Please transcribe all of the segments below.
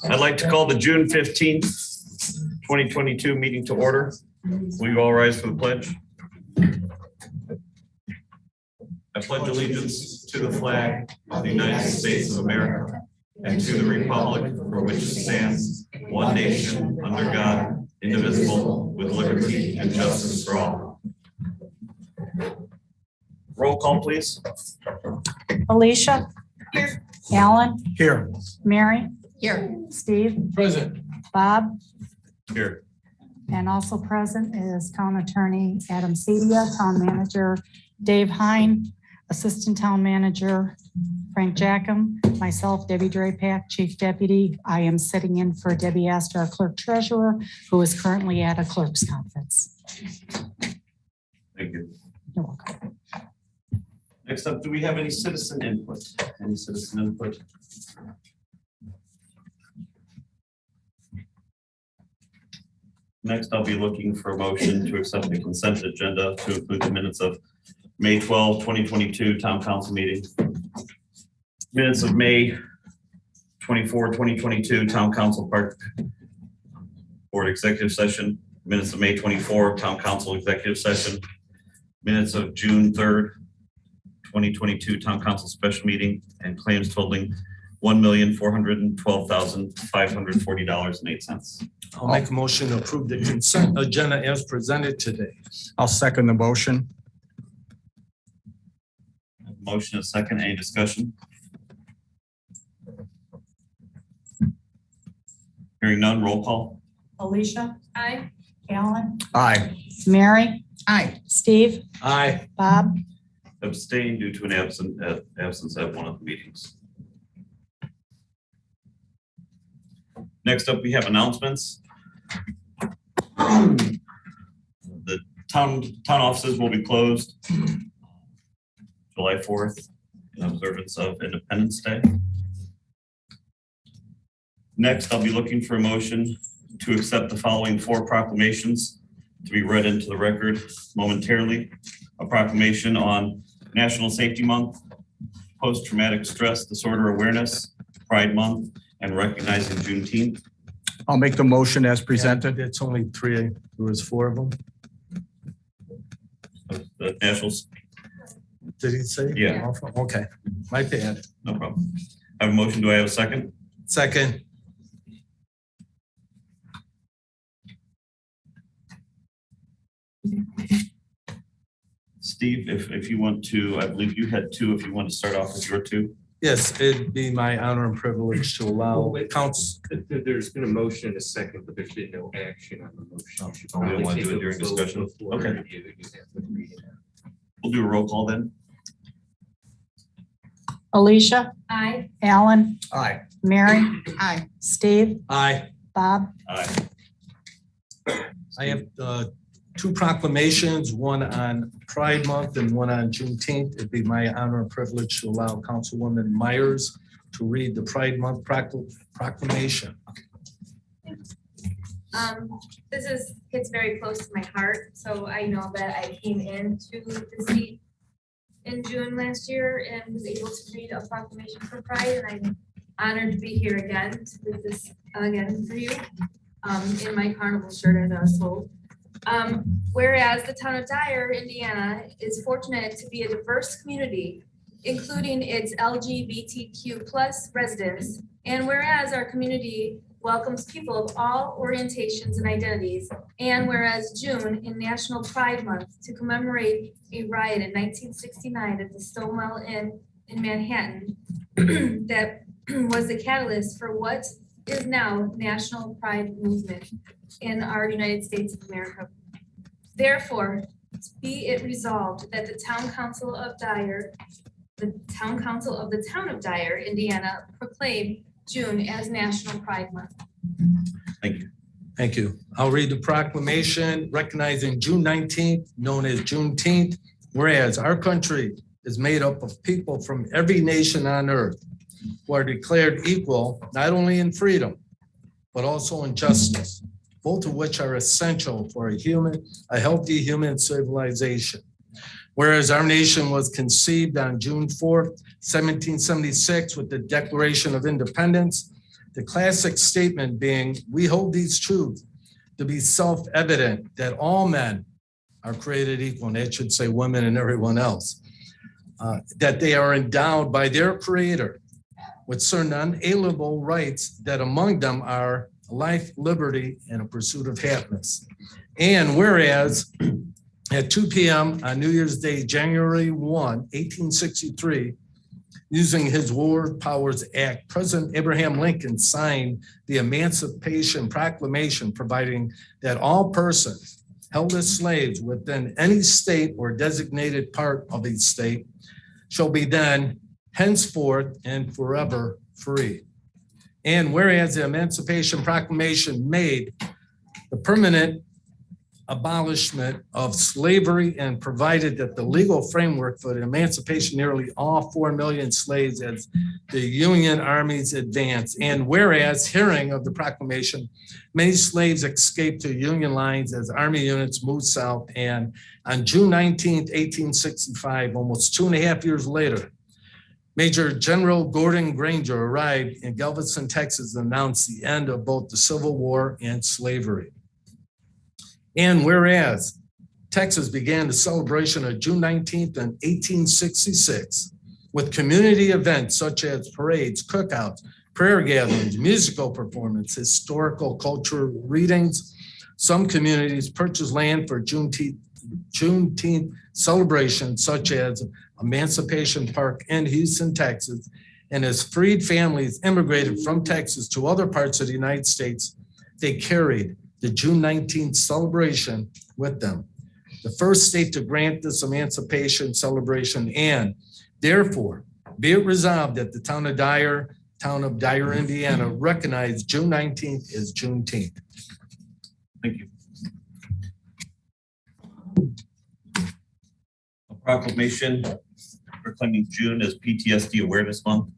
I'd like to call the June 15th, 2022 meeting to order. Will you all rise for the pledge? I pledge allegiance to the flag of the United States of America and to the republic for which it stands, one nation, under God, indivisible, with liberty and justice for all. Roll call, please. Alicia. Here. Alan. Here. Mary. Here. Steve. Present. Bob. Here. And also present is Town Attorney Adam Sadia, Town Manager Dave Hine, Assistant Town Manager Frank Jackham, myself, Debbie Drapak, Chief Deputy. I am sitting in for Debbie Astor, our Clerk Treasurer, who is currently at a clerk's conference. Thank you. You're welcome. Next up, do we have any citizen input? Any citizen input? Next, I'll be looking for a motion to accept the consent agenda to include the minutes of May 12, 2022 Town Council meeting. Minutes of May 24, 2022 Town Council Park Board Executive Session. Minutes of May 24 Town Council Executive Session. Minutes of June 3rd, 2022 Town Council Special Meeting, and claims totaling $1,412,540.08. I'll make a motion to approve the consent agenda as presented today. I'll second the motion. Motion is second. Any discussion? Hearing none, roll call. Alicia. Aye. Alan. Aye. Mary. Aye. Steve. Aye. Bob. Abstain due to an absence at one of the meetings. Next up, we have announcements. The town offices will be closed July 4th in observance of Independence Day. Next, I'll be looking for a motion to accept the following 4 proclamations to be read into the record momentarily. A proclamation on National Safety Month, Post-Traumatic Stress Disorder Awareness, Pride Month, and recognizing Juneteenth. I'll make the motion as presented. It's only 3. There was 4 of them. The national. Did he say? Yeah. Okay. My bad. No problem. I have a motion. Do I have a second? Second. Steve, if you want to, I believe you had 2. If you want to start off with your 2. Yes, it'd be my honor and privilege to allow counts. There's been a motion and a second, but there's been no action on the motion. You should Oh, we don't probably want to take do it a during vote discussion? before Okay. you have to read it. We'll do a roll call then. Alicia. Aye. Alan. Aye. Mary. Aye. Steve. Aye. Bob. Aye. I have 2 proclamations, one on Pride Month and one on Juneteenth. It'd be my honor and privilege to allow Councilwoman Myers to read the Pride Month proclamation. This hits very close to my heart. So I know that I came into the seat in June last year and was able to read a proclamation for Pride, and I'm honored to be here again to read this again for you in my carnival shirt, as I was told. Whereas the town of Dyer, Indiana, is fortunate to be a diverse community, including its LGBTQ+ residents, and whereas our community welcomes people of all orientations and identities, and whereas June in National Pride Month to commemorate a riot in 1969 at the Stonewall Inn in Manhattan that was the catalyst for what is now National Pride Movement in our United States of America. Therefore, be it resolved that the Town Council of Dyer, the Town Council of the Town of Dyer, Indiana, proclaim June as National Pride Month. Thank you. Thank you. I'll read the proclamation recognizing June 19th, known as Juneteenth, whereas our country is made up of people from every nation on earth who are declared equal, not only in freedom, but also in justice, both of which are essential for a healthy human civilization. Whereas our nation was conceived on June 4th, 1776 with the Declaration of Independence, the classic statement being, we hold these truths to be self-evident that all men are created equal, and that should say women and everyone else, that they are endowed by their creator with certain unalienable rights, that among them are life, liberty, and a pursuit of happiness. And whereas at 2 p.m. on New Year's Day, January 1, 1863, using his War Powers Act, President Abraham Lincoln signed the Emancipation Proclamation, providing that all persons held as slaves within any state or designated part of a state shall be then henceforth and forever free. And whereas the Emancipation Proclamation made the permanent abolishment of slavery and provided that the legal framework for the emancipation nearly all 4 million slaves as the Union armies advanced. And whereas hearing of the proclamation, many slaves escaped to Union lines as army units moved south. And on June 19th, 1865, almost 2.5 years later, Major General Gordon Granger arrived in Galveston, Texas, and announced the end of both the Civil War and slavery. And whereas Texas began the celebration of June 19th in 1866 with community events such as parades, cookouts, prayer gatherings, musical performance, historical culture readings, some communities purchased land for Juneteenth celebrations such as Emancipation Park in Houston, Texas. And as freed families immigrated from Texas to other parts of the United States, they carried the June 19th celebration with them. The first state to grant this emancipation celebration, and therefore be it resolved that the town of Dyer, Indiana, recognize June 19th as Juneteenth. Thank you. A proclamation proclaiming June as PTSD Awareness Month.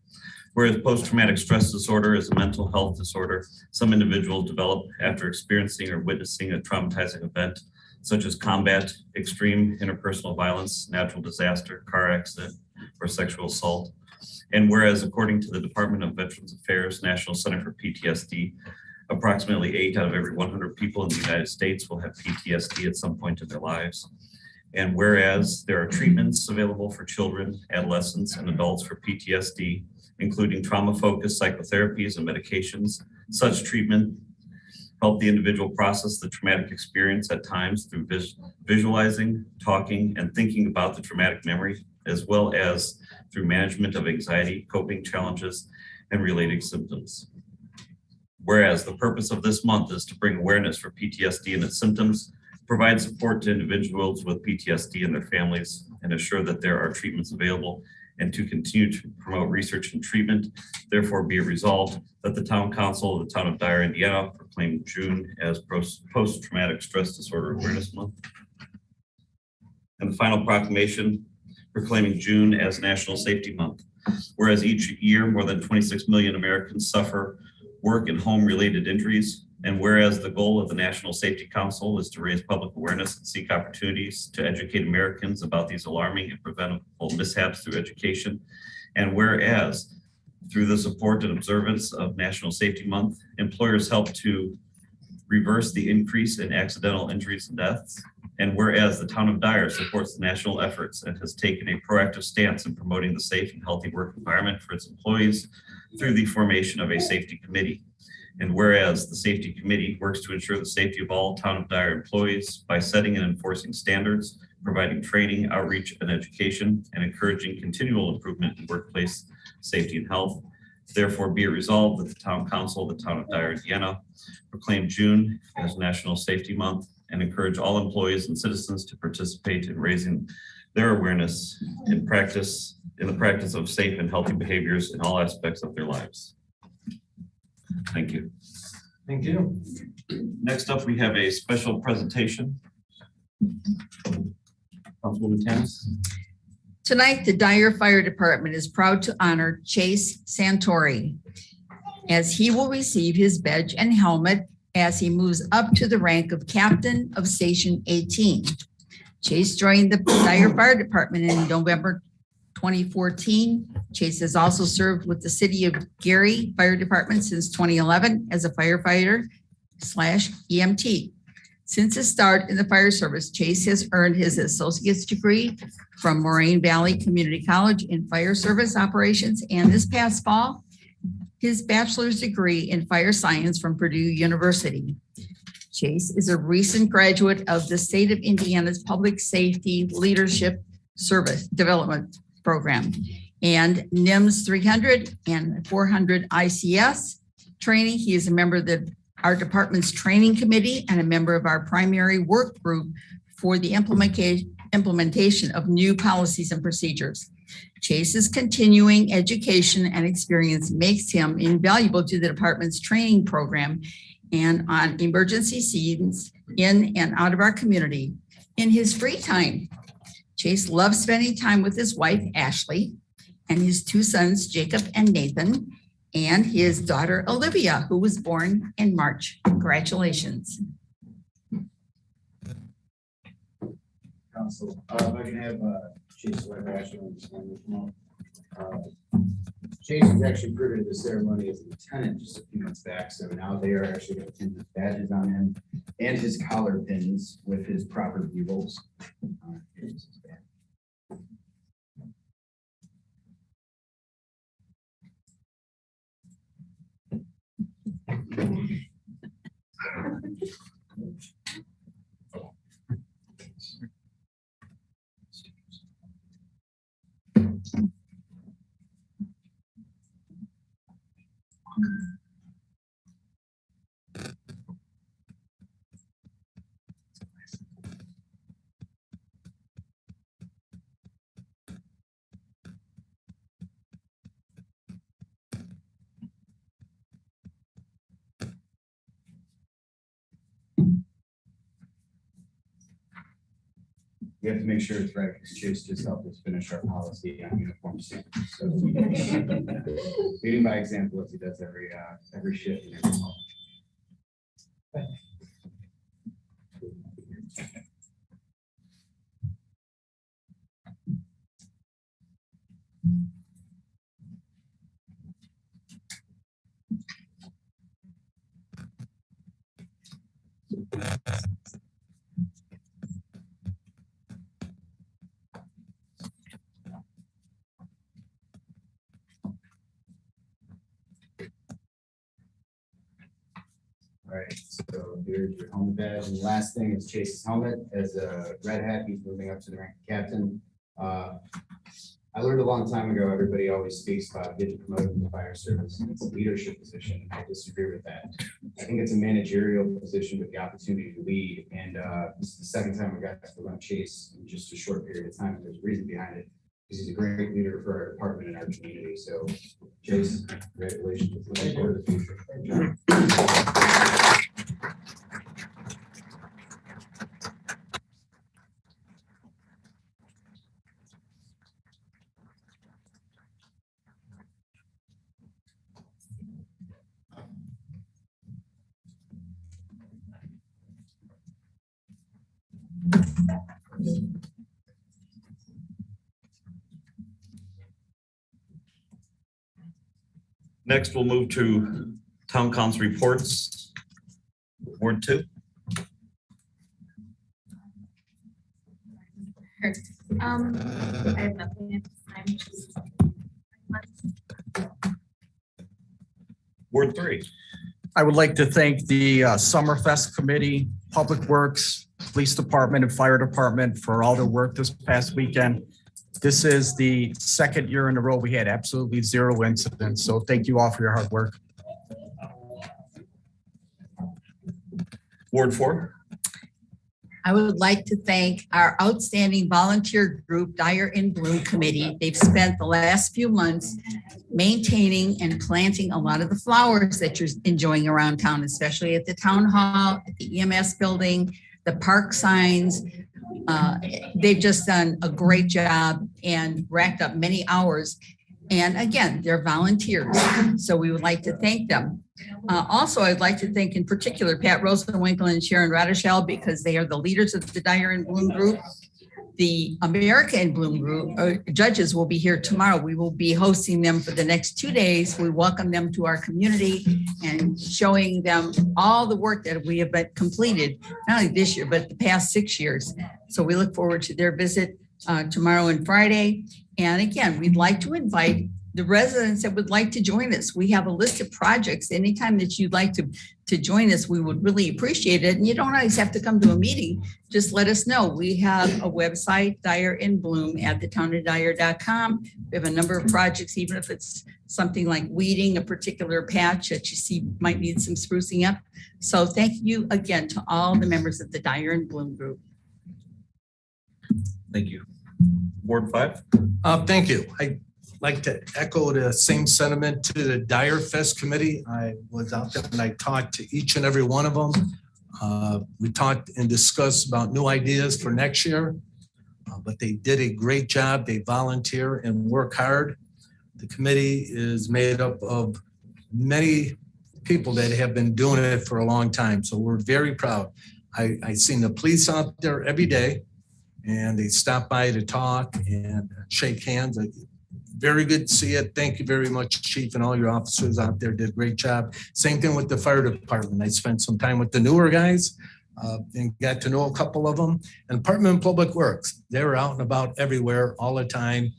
Whereas post-traumatic stress disorder is a mental health disorder some individuals develop after experiencing or witnessing a traumatizing event, such as combat, extreme interpersonal violence, natural disaster, car accident, or sexual assault. And whereas according to the Department of Veterans Affairs National Center for PTSD, approximately 8 out of every 100 people in the United States will have PTSD at some point in their lives. And whereas there are treatments available for children, adolescents, and adults for PTSD, including trauma-focused psychotherapies and medications. Such treatment help the individual process the traumatic experience at times through visualizing, talking, and thinking about the traumatic memory, as well as through management of anxiety, coping challenges, and related symptoms. Whereas the purpose of this month is to bring awareness for PTSD and its symptoms, provide support to individuals with PTSD and their families, and assure that there are treatments available, and to continue to promote research and treatment. Therefore be it resolved that the Town Council of the Town of Dyer, Indiana proclaim June as Post-Traumatic Stress Disorder Awareness Month. And the final proclamation proclaiming June as National Safety Month. Whereas each year more than 26 million Americans suffer work and home-related injuries, and whereas the goal of the National Safety Council is to raise public awareness and seek opportunities to educate Americans about these alarming and preventable mishaps through education, and whereas through the support and observance of National Safety Month, employers help to reverse the increase in accidental injuries and deaths, and whereas the Town of Dyer supports the national efforts and has taken a proactive stance in promoting the safe and healthy work environment for its employees through the formation of a safety committee. And whereas the Safety Committee works to ensure the safety of all Town of Dyer employees by setting and enforcing standards, providing training, outreach, and education, and encouraging continual improvement in workplace safety and health. Therefore be it resolved that the Town Council of the Town of Dyer, Indiana, proclaim June as National Safety Month and encourage all employees and citizens to participate in raising their awareness in the practice of safe and healthy behaviors in all aspects of their lives. Thank you. Thank you. Next up, we have a special presentation. Councilwoman Tanis. Tonight, the Dyer Fire Department is proud to honor Chase Santori as he will receive his badge and helmet as he moves up to the rank of Captain of Station 18. Chase joined the Dyer Fire Department in November 2014. Chase has also served with the City of Gary Fire Department since 2011 as a firefighter/EMT. Since his start in the fire service, Chase has earned his associate's degree from Moraine Valley Community College in fire service operations, and this past fall, his bachelor's degree in fire science from Purdue University. Chase is a recent graduate of the state of Indiana's Public Safety Leadership Service Development Program and NIMS 300 and 400 ICS training. He is a member of our department's training committee and a member of our primary work group for the implementation of new policies and procedures. Chase's continuing education and experience makes him invaluable to the department's training program and on emergency scenes in and out of our community. In his free time, Chase loves spending time with his wife, Ashley, and his two sons, Jacob and Nathan, and his daughter, Olivia, who was born in March. Congratulations. Council, if I can have Chief's wife Ashley on this one. Chase was actually privy to the ceremony as a lieutenant just a few months back, so now they are actually going to pin his badges on him and his collar pins with his proper bugles. We have to make sure it's right because Chase just helped us finish our policy on uniform standards. So leading by example as he does every shift and every call. All right, so here's your helmet badge. And the last thing is Chase's helmet. As a red hat, he's moving up to the rank of captain. I learned a long time ago, everybody always speaks about getting promoted in the fire service, and it's a leadership position. I disagree with that. I think it's a managerial position with the opportunity to lead. And this is the second time we got to run Chase in just a short period of time. And there's a reason behind it, because he's a great leader for our department and our community. So Chase, congratulations. Looking forward to the future. Great job. Next, we'll move to town council reports. Ward 2. I have nothing at this time. Just Ward 3. I would like to thank the Summerfest Committee, Public Works, Police Department, and Fire Department for all their work this past weekend. This is the second year in a row we had absolutely zero incidents. So thank you all for your hard work. Ward 4. I would like to thank our outstanding volunteer group, Dyer in Bloom Committee. They've spent the last few months maintaining and planting a lot of the flowers that you're enjoying around town, especially at the town hall, at the EMS building, the park signs. They've just done a great job and racked up many hours. And again, they're volunteers, so we would like to thank them. Also, I'd like to thank in particular Pat Rosenwinkel and Sharon Radishell, because they are the leaders of the Dyer and Bloom group. The America in Bloom group judges will be here tomorrow. We will be hosting them for the next 2 days. We welcome them to our community and showing them all the work that we have been completed, not only this year, but the past 6 years. So we look forward to their visit tomorrow and Friday. And again, we'd like to invite the residents that would like to join us. We have a list of projects. Anytime that you'd like to join us, we would really appreciate it. And you don't always have to come to a meeting. Just let us know. We have a website, Dyer in Bloom, at thetownofdyer.com. We have a number of projects, even if it's something like weeding a particular patch that you see might need some sprucing up. So thank you again to all the members of the Dyer in Bloom group. Thank you. Ward 5. Thank you. I'd like to echo the same sentiment to the Dyer Fest Committee. I was out there and I talked to each and every one of them. We talked and discussed about new ideas for next year, but they did a great job. They volunteer and work hard. The committee is made up of many people that have been doing it for a long time. So we're very proud. I seen the police out there every day and they stop by to talk and shake hands. Very good to see it. Thank you very much, Chief, and all your officers out there did a great job. Same thing with the fire department. I spent some time with the newer guys and got to know a couple of them. And Department of Public Works, they were out and about everywhere all the time.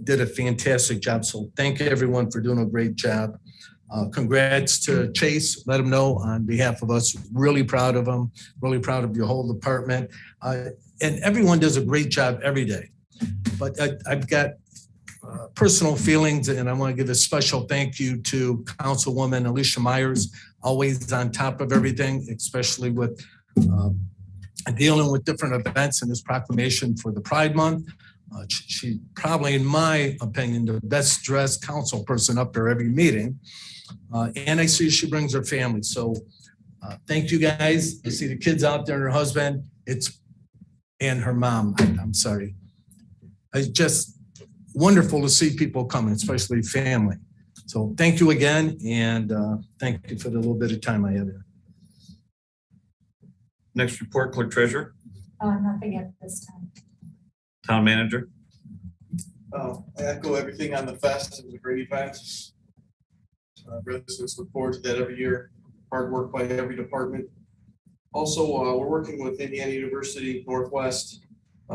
Did a fantastic job. So thank you everyone for doing a great job. Congrats to Chase. Let him know on behalf of us, really proud of him, really proud of your whole department. And everyone does a great job every day. But I've got personal feelings, and I want to give a special thank you to Councilwoman Alicia Myers, always on top of everything, especially with dealing with different events in this proclamation for the Pride Month. She probably, in my opinion, the best dressed council person up there every meeting. And I see she brings her family. So thank you guys. I see the kids out there and her husband. And her mom, I'm sorry. It's just wonderful to see people coming, especially family. So thank you again, and thank you for the little bit of time I had there. Next report, Clerk Treasurer. Nothing at this time. Town Manager. I echo everything on the fest. It was a great event. Residents look forward to that every year. Hard work by every department. Also, we're working with Indiana University Northwest.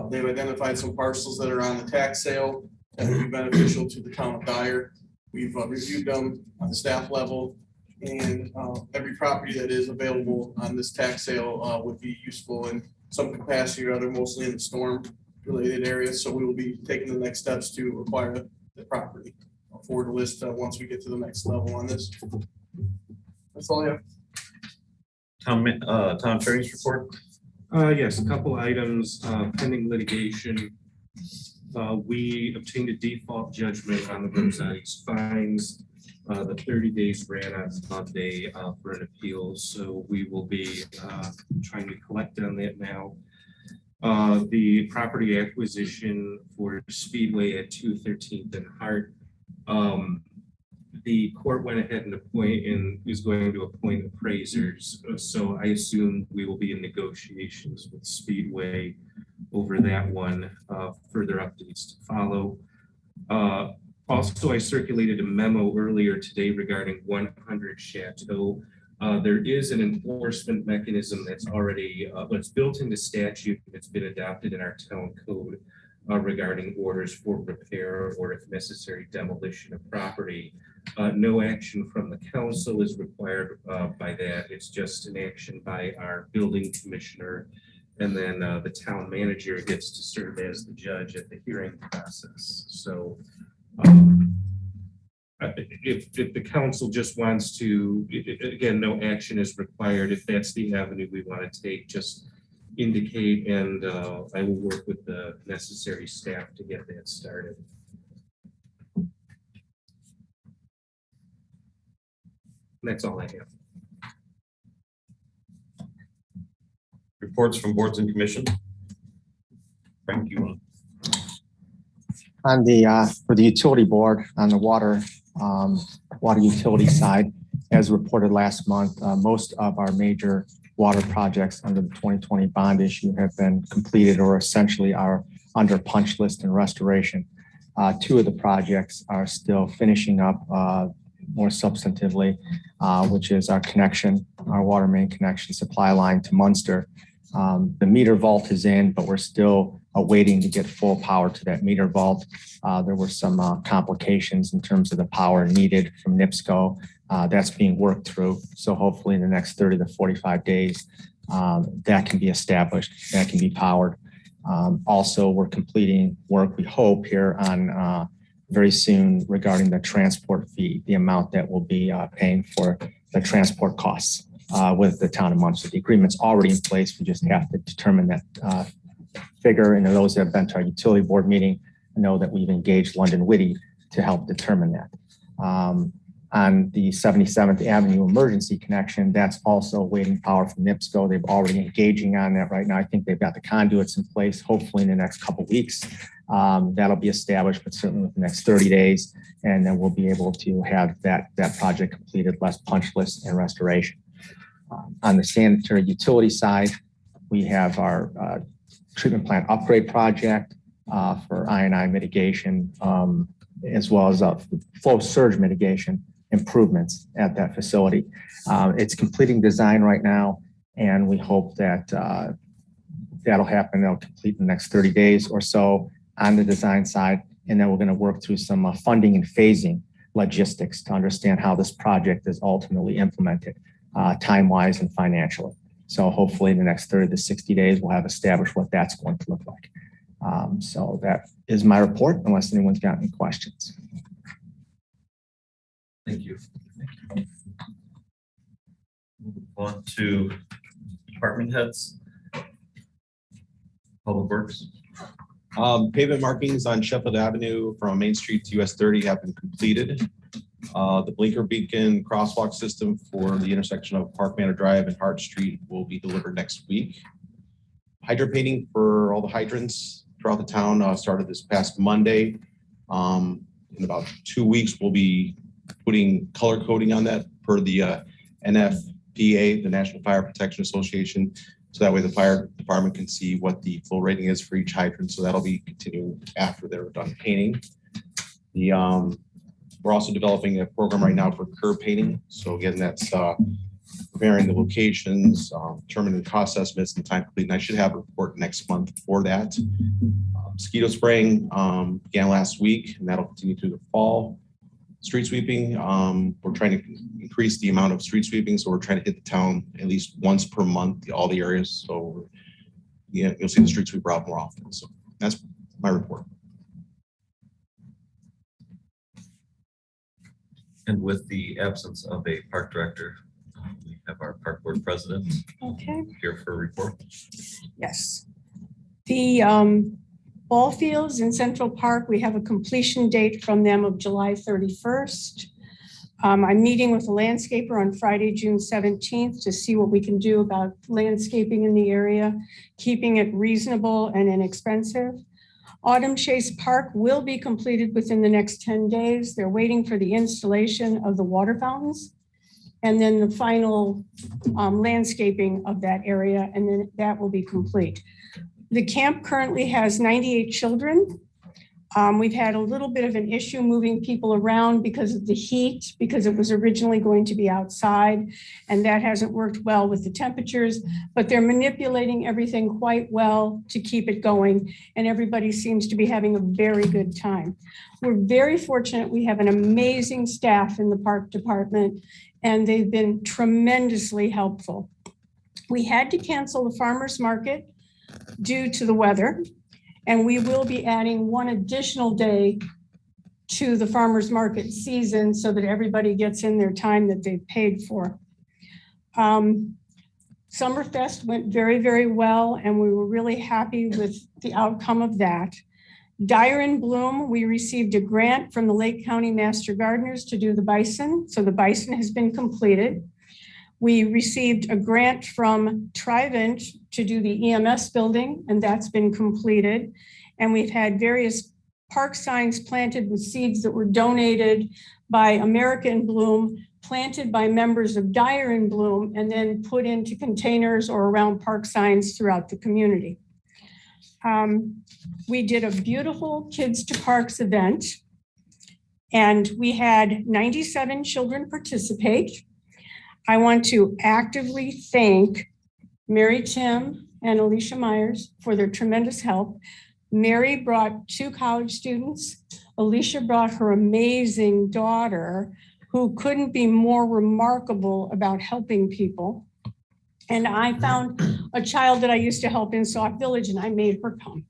They've identified some parcels that are on the tax sale that would be beneficial to the town of Dyer. We've reviewed them on the staff level, and every property that is available on this tax sale would be useful in some capacity or other, mostly in the storm related areas. So we will be taking the next steps to acquire the property. I'll forward a list once we get to the next level on this. That's all I have. Town Attorney's report. Yes, a couple items pending litigation. We obtained a default judgment on the Rosati's fines. The 30 days ran on Monday for an appeal, so we will be trying to collect on that now. The property acquisition for Speedway at 213th and Hart. The court went ahead and is going to appoint appraisers. So I assume we will be in negotiations with Speedway over that one. Further updates to follow. Also, I circulated a memo earlier today regarding 100 Chateau. There is an enforcement mechanism that's already, it's built into statute. It's been adopted in our town code regarding orders for repair or, if necessary, demolition of property. No action from the council is required by that. It's just an action by our building commissioner. And then the town manager gets to serve as the judge at the hearing process. So if the council just wants to, again, no action is required. If that's the avenue we want to take, just indicate, and I will work with the necessary staff to get that started. That's all I have. Reports from boards and commissions. Frank, you want? On the for the utility board on the water utility side, as reported last month, most of our major water projects under the 2020 bond issue have been completed or essentially are under punch list and restoration. Two of the projects are still finishing up more substantively, which is our connection, our water main connection supply line to Munster. The meter vault is in, but we're still waiting to get full power to that meter vault. There were some complications in terms of the power needed from NIPSCO. That's being worked through. So hopefully in the next 30 to 45 days, that can be established, that can be powered. Also, we're completing work, we hope, here on very soon regarding the transport fee, the amount that we'll be paying for the transport costs with the town of Munster. The agreement's already in place. We just have to determine that figure. And those that have been to our utility board meeting know that we've engaged London Witty to help determine that. On the 77th Avenue emergency connection, that's also waiting power from NIPSCO. They've already engaging on that right now. I think they've got the conduits in place, hopefully in the next couple of weeks. That'll be established, but certainly within the next 30 days. And then we'll be able to have that project completed, less punch list and restoration. On the sanitary utility side, we have our treatment plant upgrade project for I&I mitigation, as well as flow surge mitigation improvements at that facility. It's completing design right now, and we hope that that'll happen. It'll complete in the next 30 days or so on the design side. And then we're going to work through some funding and phasing logistics to understand how this project is ultimately implemented time-wise and financially. So hopefully in the next 30 to 60 days, we'll have established what that's going to look like. So that is my report, unless anyone's got any questions. Thank you. Move on to department heads. Public Works. Pavement markings on Sheffield Avenue from Main Street to US 30 have been completed. The blinker beacon crosswalk system for the intersection of Park Manor Drive and Hart Street will be delivered next week. Hydrant painting for all the hydrants throughout the town started this past Monday. In about 2 weeks, we'll be putting color coding on that per the NFPA, the National Fire Protection Association. So that way the fire department can see what the flow rating is for each hydrant. So that'll be continuing after they're done painting. We're also developing a program right now for curb painting. So again, that's preparing the locations, determining the cost estimates and time complete. And I should have a report next month for that. Mosquito spraying began last week, and that'll continue through the fall. Street sweeping, we're trying to increase the amount of street sweeping. So we're trying to hit the town at least once per month, all the areas. So yeah, you'll see the street sweeper out more often. So that's my report. And with the absence of a park director, we have our park board president here for a report. Yes. The ball fields in Central Park, we have a completion date from them of July 31st. I'm meeting with a landscaper on Friday, June 17th to see what we can do about landscaping in the area, keeping it reasonable and inexpensive. Autumn Chase Park will be completed within the next 10 days. They're waiting for the installation of the water fountains and then the final landscaping of that area, and then that will be complete. The camp currently has 98 children. We've had a little bit of an issue moving people around because of the heat, because it was originally going to be outside, and that hasn't worked well with the temperatures, but they're manipulating everything quite well to keep it going, and everybody seems to be having a very good time. We're very fortunate. We have an amazing staff in the park department, and they've been tremendously helpful. We had to cancel the farmers market due to the weather. And we will be adding one additional day to the farmers market season so that everybody gets in their time that they've paid for. Summerfest went very, very well, and we were really happy with the outcome of that. Dyer and Bloom, we received a grant from the Lake County Master Gardeners to do the bison. So the bison has been completed. We received a grant from Trivent to do the EMS building, and that's been completed. And we've had various park signs planted with seeds that were donated by American Bloom planted by members of Dyer and Bloom, and then put into containers or around park signs throughout the community. We did a beautiful Kids to Parks event, and we had 97 children participate. I want to actively thank Mary Tim and Alicia Myers for their tremendous help. Mary brought 2 college students. Alicia brought her amazing daughter, who couldn't be more remarkable about helping people. And I found a child that I used to help in Sauk Village, and I made her come.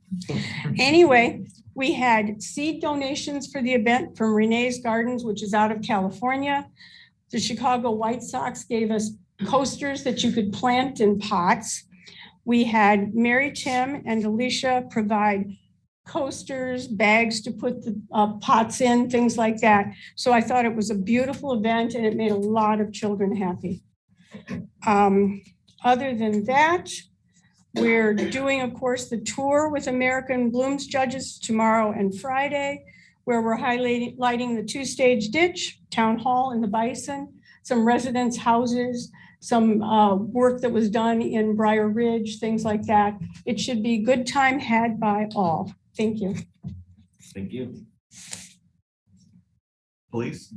Anyway, we had seed donations for the event from Renee's Gardens, which is out of California. The Chicago White Sox gave us coasters that you could plant in pots. We had Mary Tim and Alicia provide coasters, bags to put the pots in, things like that. So I thought it was a beautiful event, and it made a lot of children happy. Other than that, we're doing, of course, the tour with American Bloom's judges tomorrow and Friday, where we're highlighting the 2-stage ditch, town hall, and the Bison, some residence houses, some work that was done in Briar Ridge, things like that. It should be a good time had by all. Thank you. Thank you. Police?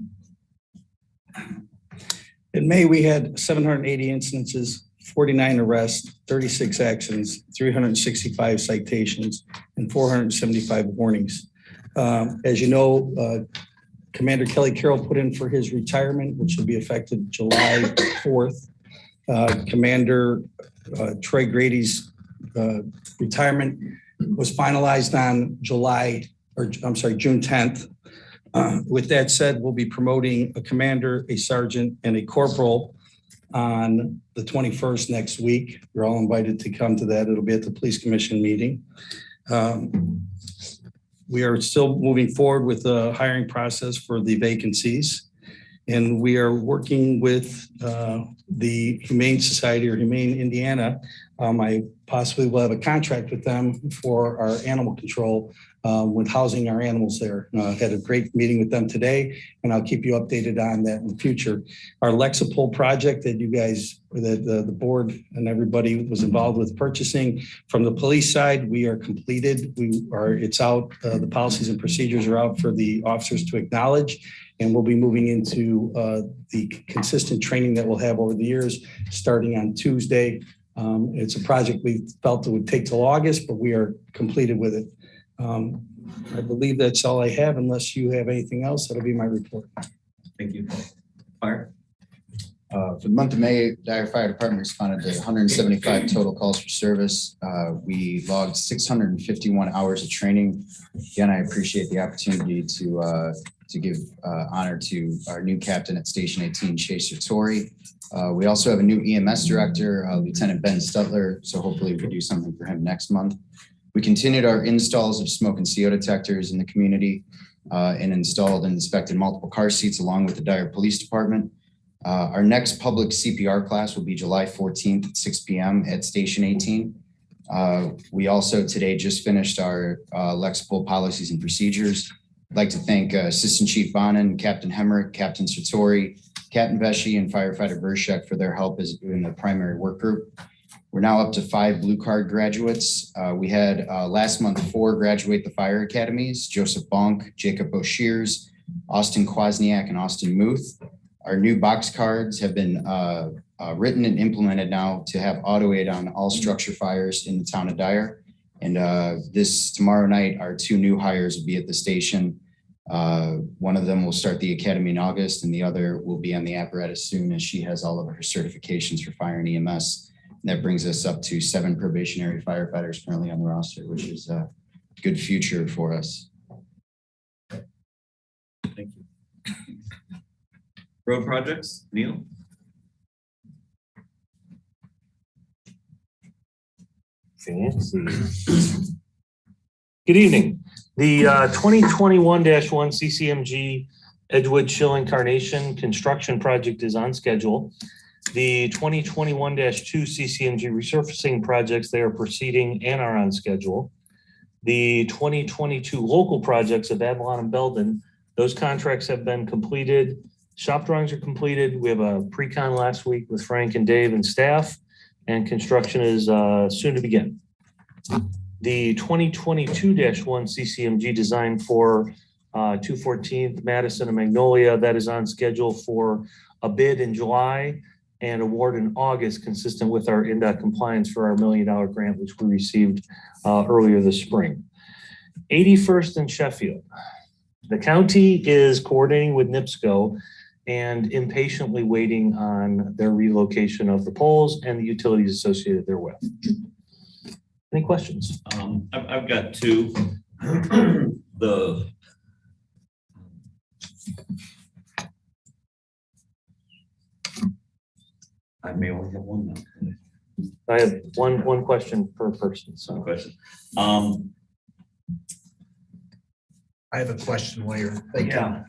In May, we had 780 instances, 49 arrests, 36 accidents, 365 citations, and 475 warnings. As you know, Commander Kelly Carroll put in for his retirement, which will be effective July 4th. Commander Troy Grady's retirement was finalized on June 10th. With that said, we'll be promoting a commander, a sergeant, and a corporal on the 21st next week. You're all invited to come to that. It'll be at the Police Commission meeting. We are still moving forward with the hiring process for the vacancies. And we are working with the Humane Society or Humane Indiana. I possibly will have a contract with them for our animal control with housing our animals there. Had a great meeting with them today, and I'll keep you updated on that in the future. Our Lexapol project that you guys, that the board and everybody was involved with purchasing from the police side, we are completed. It's out, the policies and procedures are out for the officers to acknowledge. And we'll be moving into the consistent training that we'll have over the years, starting on Tuesday. It's a project we felt it would take till August, but we are completed with it. I believe that's all I have, unless you have anything else. That'll be my report. Thank you. Fire? For the month of May, Dyer Fire Department responded to 175 total calls for service. We logged 651 hours of training. Again, I appreciate the opportunity to give honor to our new captain at Station 18, Chase Sartori. We also have a new EMS director, Lieutenant Ben Stutler, so hopefully we can do something for him next month. We continued our installs of smoke and CO detectors in the community and installed and inspected multiple car seats along with the Dyer Police Department. Our next public CPR class will be July 14th at 6 p.m. at Station 18. We also today just finished our Lexapol policies and procedures. I'd like to thank Assistant Chief Bonin, Captain Hemrick, Captain Sartori, Captain Vesci, and Firefighter Bershek for their help in the primary work group. We're now up to 5 blue card graduates. We had last month 4 graduate the fire academies: Joseph Bonk, Jacob O'Shears, Austin Kwasniak, and Austin Muth. Our new box cards have been written and implemented now to have auto aid on all structure fires in the town of Dyer. And tomorrow night, our 2 new hires will be at the station. One of them will start the academy in August, and the other will be on the apparatus soon, as she has all of her certifications for fire and EMS. And that brings us up to 7 probationary firefighters currently on the roster, which is a good future for us. Thank you. Road projects, Neil? Fancy. Good evening. The 2021-1 CCMG Edgewood Schilling Carnation construction project is on schedule. The 2021-2 CCMG resurfacing projects, they are proceeding and are on schedule. The 2022 local projects of Avalon and Belden, those contracts have been completed. Shop drawings are completed. We have a pre-con last week with Frank and Dave and staff, and construction is soon to begin. The 2022-1 CCMG design for 214th Madison and Magnolia, that is on schedule for a bid in July and award in August, consistent with our NDOT compliance for our $1 million grant, which we received earlier this spring. 81st and Sheffield. The county is coordinating with NIPSCO and impatiently waiting on their relocation of the poles and the utilities associated therewith. Any questions? I've got two. I may only have one now. I have one question per person. So One question. I have a question while you're thinking. Yeah.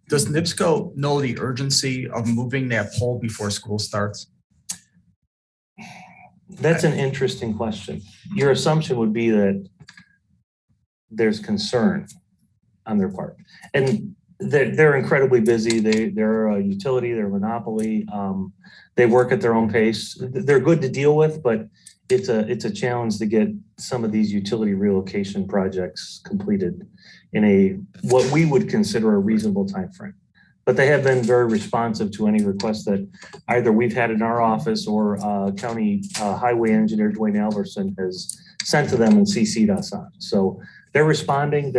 Does NIPSCO know the urgency of moving that pole before school starts? That's an interesting question. Your assumption would be that there's concern on their part. And they're incredibly busy. They're a utility, they're a monopoly. They work at their own pace. They're good to deal with, but it's a challenge to get some of these utility relocation projects completed in a what we would consider a reasonable time frame. But they have been very responsive to any requests that either we've had in our office or County Highway Engineer Dwayne Alverson has sent to them and CC'd us on. So they're responding.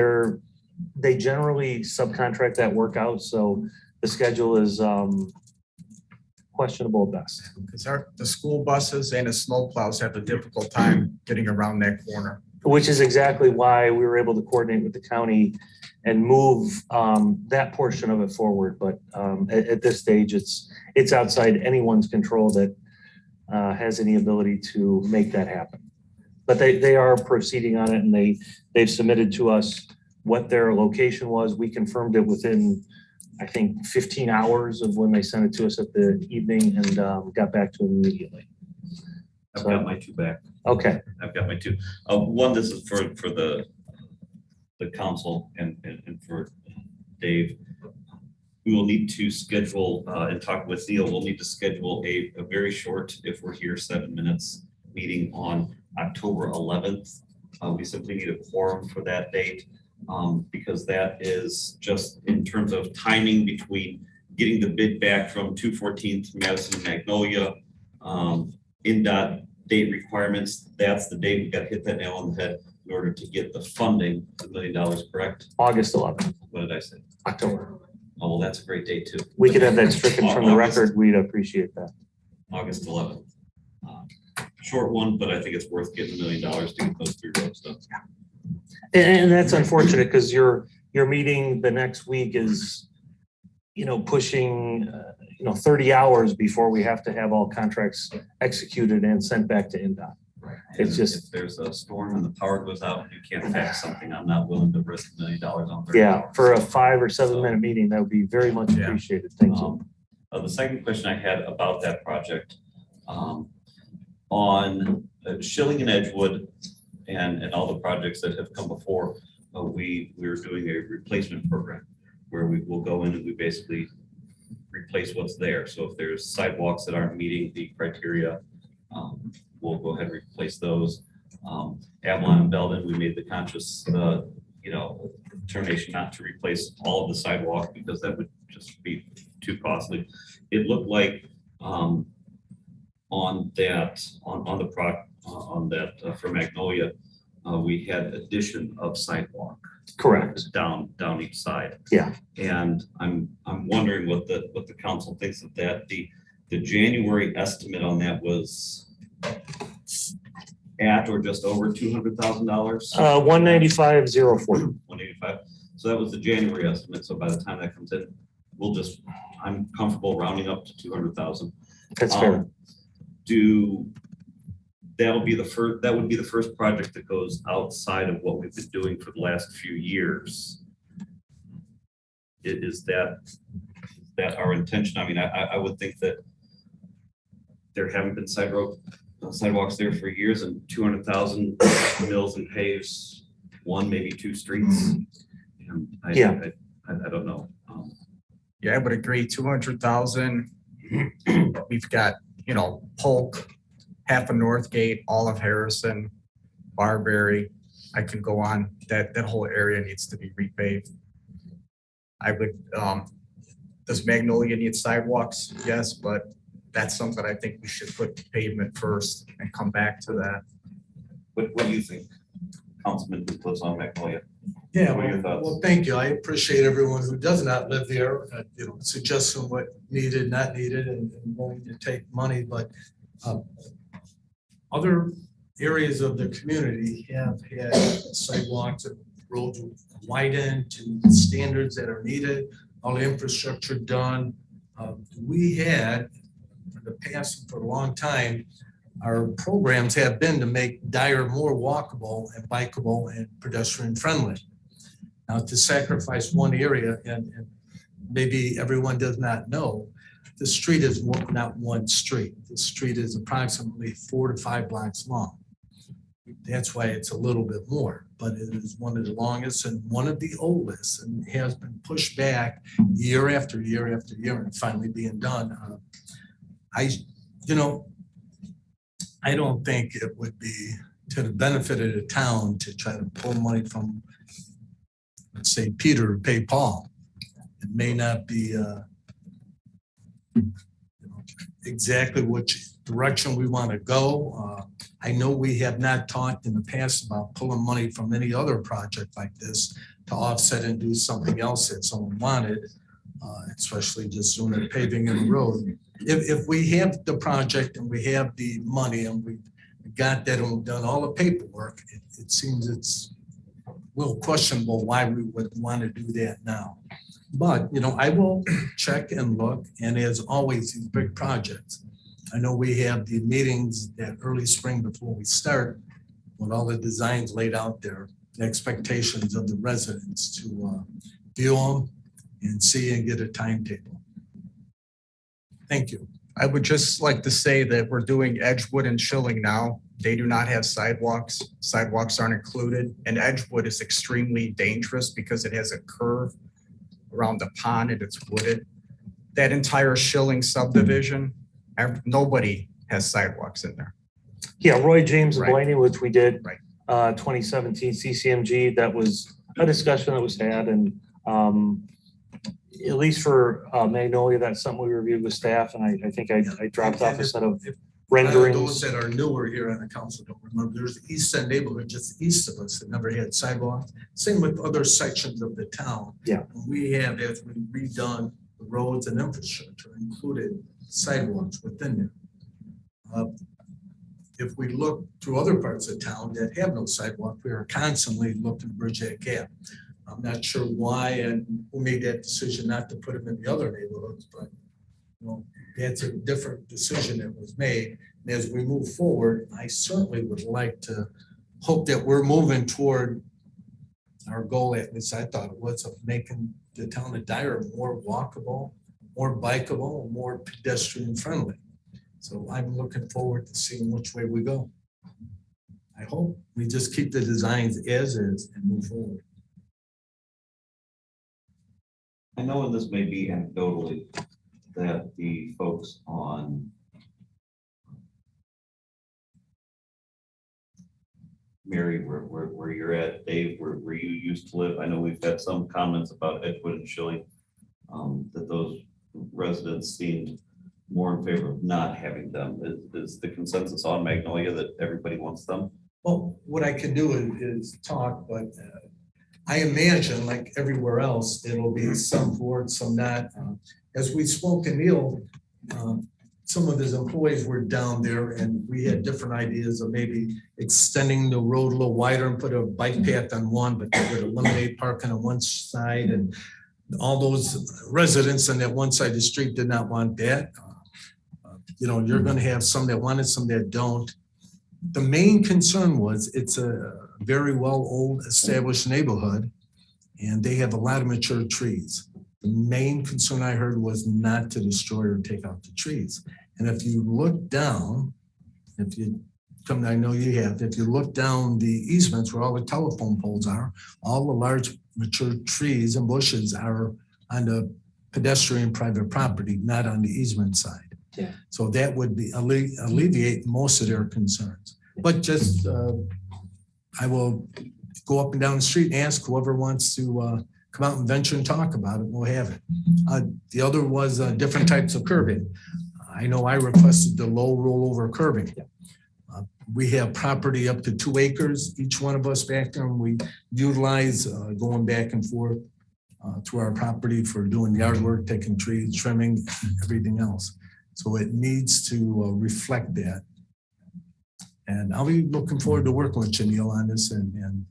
They generally subcontract that work out. So the schedule is questionable at best. Because the school buses and the snow plows have a difficult time getting around that corner. Which is exactly why we were able to coordinate with the county and move that portion of it forward. But at this stage, it's outside anyone's control that has any ability to make that happen. But they are proceeding on it, and they've submitted to us what their location was. We confirmed it within, I think, 15 hours of when they sent it to us at the evening, and got back to them immediately. I've got my two back. Okay. I've got my two. One, this is for the council and for Dave. We will need to schedule and talk with Neil. We'll need to schedule a very short, if we're here 7 minutes, meeting on October 11th. We simply need a quorum for that date because that is just in terms of timing between getting the bid back from 214th Madison and Magnolia, NDOT date requirements. That's the date. We got to hit that nail on the head in order to get the funding, $1 million, correct? August 11th. What did I say? October. Oh, well, that's a great date too. We could have that stricken from the record. We'd appreciate that. August 11th. Short one, but I think it's worth getting $1 million to get those 3 roads done. And that's unfortunate because your meeting the next week is, pushing, 30 hours before we have to have all contracts executed and sent back to NDOT. Right. It's just, if there's a storm and the power goes out and you can't fax something, I'm not willing to risk $1 million on 30 yeah, hours. for a 5 or 7 minute meeting, that would be very much appreciated. Thank you. The second question I had about that project, on Schilling and Edgewood and all the projects that have come before, we're doing a replacement program where we will go in and we basically replace what's there. So if there's sidewalks that aren't meeting the criteria, we'll go ahead and replace those. Avalon and Belden, we made the conscious, determination not to replace all of the sidewalk because that would just be too costly. It looked like on that for Magnolia, we had addition of sidewalk. Correct. Down each side. Yeah. And I'm wondering what the council thinks of that. The January estimate on that was at or just over $200,000. 195,040. 185. So that was the January estimate. So by the time that comes in, I'm comfortable rounding up to 200,000. That's fair. That would be the first project that goes outside of what we've been doing for the last few years. Is that our intention? I mean, I would think that there haven't been sidewalks there for years, and 200,000 mills and paves 1, maybe 2 streets. And I don't know. Yeah, I would agree, 200,000. We've got, Polk, half of Northgate, all of Harrison, Barberry. I could go on. That whole area needs to be repaved. I would, does Magnolia need sidewalks? Yes, but that's something I think we should put pavement first and come back to that. What do you think, Councilman Duclos on Magnolia? Yeah, What are your thoughts? well, thank you. I appreciate everyone who does not live there, suggesting what needed, not needed, and willing to take money, but other areas of the community have had sidewalks and roads widened to the standards that are needed, all the infrastructure done. We had, for the past, for a long time, our programs have been to make Dyer more walkable and bikeable and pedestrian friendly. Now, to sacrifice one area, and maybe everyone does not know, the street is not one street. The street is approximately 4 to 5 blocks long. That's why it's a little bit more, but it is one of the longest and one of the oldest, and has been pushed back year after year after year, and finally being done. I don't think it would be to the benefit of the town to try to pull money from, let's say, Peter to pay Paul. It may not be exactly which direction we want to go. I know we have not talked in the past about pulling money from any other project like this to offset and do something else that someone wanted, especially just doing the paving in the road. If we have the project and we have the money and we got that and we've done all the paperwork, it seems it's a little questionable why we would want to do that now. But, I will check and look, and as always, these big projects, I know we have the meetings that early spring before we start, with all the designs laid out there, the expectations of the residents to view them and see and get a timetable. Thank you. I would just like to say that we're doing Edgewood and Schilling now. They do not have sidewalks. Sidewalks aren't included. And Edgewood is extremely dangerous because it has a curve around the pond and it's wooded. That entire Schilling subdivision, nobody has sidewalks in there. Yeah, Roy James and Right. Blaney, which we did, Right. 2017 CCMG, that was a discussion that was had, and at least for Magnolia, that's something we reviewed with staff, and I think I dropped off a set of Those renderings. that are newer here on the council don't remember, there's the East End neighborhood just east of us that never had sidewalks. Same with other sections of the town. Yeah. We have, as we redone the roads and infrastructure, included sidewalks within there. If we look to other parts of town that have no sidewalk, we are constantly looking to bridge that gap. I'm not sure why and who made that decision not to put them in the other neighborhoods, but that's a different decision that was made. And as we move forward, I certainly would like to hope that we're moving toward our goal, at least I thought it was, of making the town of Dyer more walkable, more bikeable, more pedestrian friendly. So I'm looking forward to seeing which way we go. I hope we just keep the designs as is and move forward. I know, and this may be anecdotally, that the folks on Mary, where you're at, Dave, where you used to live, I know we've had some comments about Edgewood and Schilling, that those residents seemed more in favor of not having them. Is the consensus on Magnolia that everybody wants them? Well, what I can do is talk, but I imagine, like everywhere else, it'll be some for it, some not. As we spoke to Neil, some of his employees were down there and we had different ideas of maybe extending the road a little wider and put a bike path on one, but they would eliminate parking on one side, and all those residents on that one side of the street did not want that. You're going to have some that want it, some that don't. The main concern was it's a very well old established neighborhood and they have a lot of mature trees. The main concern I heard was not to destroy or take out the trees. And if you look down, if you look down the easements where all the telephone poles are, all the large mature trees and bushes are on the pedestrian private property, not on the easement side. Yeah. So that would be alleviate most of their concerns. But just, I will go up and down the street and ask whoever wants to come out and venture and talk about it, we'll have it. The other was different types of curbing. I know I requested the low rollover curbing. We have property up to 2 acres, each one of us back there, and we utilize going back and forth to our property for doing yard work, taking trees, trimming, everything else. So it needs to reflect that. And I'll be looking forward to working with Janelle on this and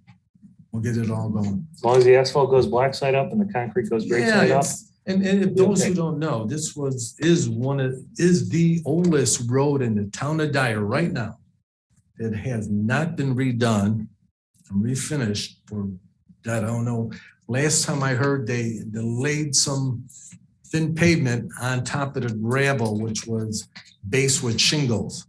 we'll get it all going. As long as the asphalt goes black side up and the concrete goes gray side up. And if those who don't know, this is the oldest road in the town of Dyer right now. It has not been redone and refinished for, I don't know, last time I heard they laid some thin pavement on top of the gravel, which was based with shingles,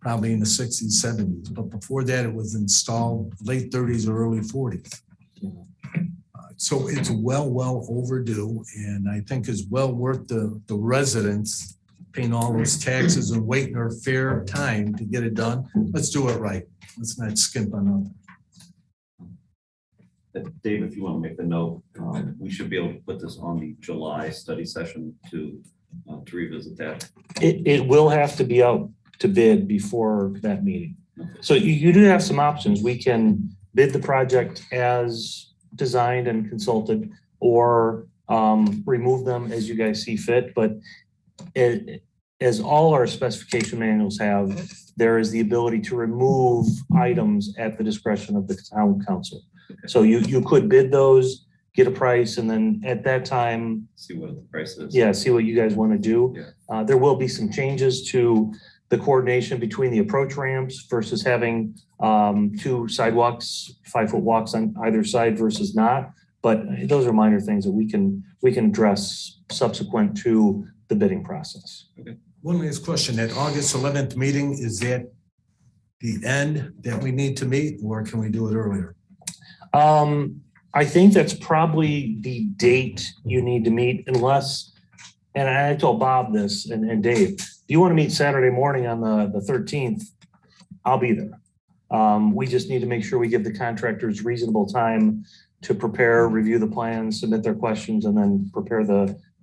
probably in the 60s, 70s. But before that, it was installed late 30s or early 40s. So it's well overdue, and I think is well worth the residents paying all those taxes and waiting their fair time to get it done. Let's do it right. Let's not skimp on them. Dave, if you want to make the note, we should be able to put this on the July study session to revisit that. It will have to be out to bid before that meeting. So you do have some options. We can bid the project as designed and consulted, or remove them as you guys see fit. But as all our specification manuals have, there is the ability to remove items at the discretion of the town council. Okay. So you could bid those, get a price, and then at that time, see what the price is. Yeah, see what you guys want to do. Yeah. There will be some changes to the coordination between the approach ramps versus having 2 sidewalks, 5-foot walks on either side versus not. But those are minor things that we can address subsequent to the bidding process. Okay. One last question, that August 11th meeting, is that the end that we need to meet, or can we do it earlier? I think that's probably the date you need to meet, unless, and I told Bob this and Dave, if you want to meet Saturday morning on the 13th, I'll be there. We just need to make sure we give the contractors reasonable time to prepare, review the plans, submit their questions, and then prepare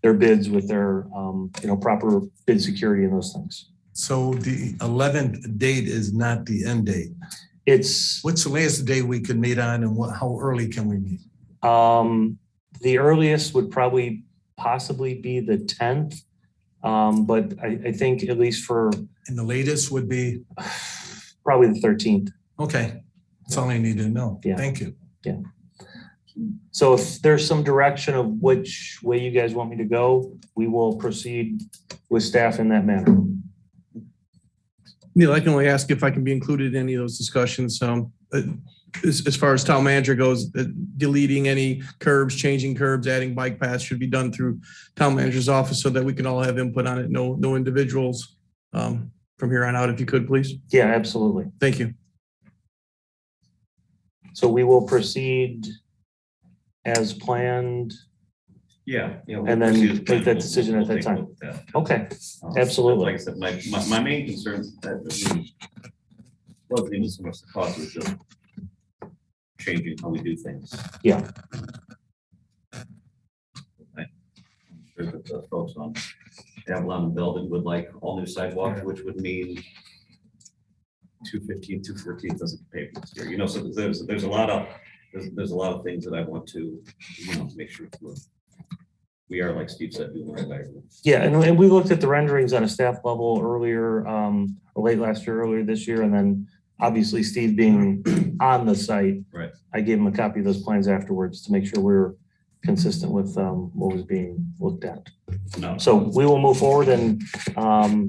their bids with their proper bid security and those things. So the 11th date is not the end date. What's the last day we could meet on, and how early can we meet? The earliest would probably possibly be the 10th. But I think at least for. And the latest would be? Probably the 13th. Okay, that's all I need to know. Yeah. Thank you. Yeah. So if there's some direction of which way you guys want me to go, we will proceed with staff in that manner. Neil, I can only ask if I can be included in any of those discussions. As far as town manager goes, deleting any curbs, changing curbs, adding bike paths should be done through town manager's office so that we can all have input on it. No individuals from here on out, if you could, please. Yeah, absolutely. Thank you. So we will proceed as planned. Yeah. And then make that decision at that time. Okay, absolutely. Like I said, my main concern is that wasn't even so much the cost, it was just changing how we do things. Yeah. I'm sure that the folks on Avalon and Belden would like all new sidewalks, which would mean 215, 214 doesn't pay for this year. So there's a lot of things that I want to make sure we are, like Steve said, doing the right way. Yeah, and we looked at the renderings on a staff level earlier, or late last year, earlier this year, and then obviously Steve being on the site, right? I gave him a copy of those plans afterwards to make sure we were consistent with what was being looked at. No. So we will move forward and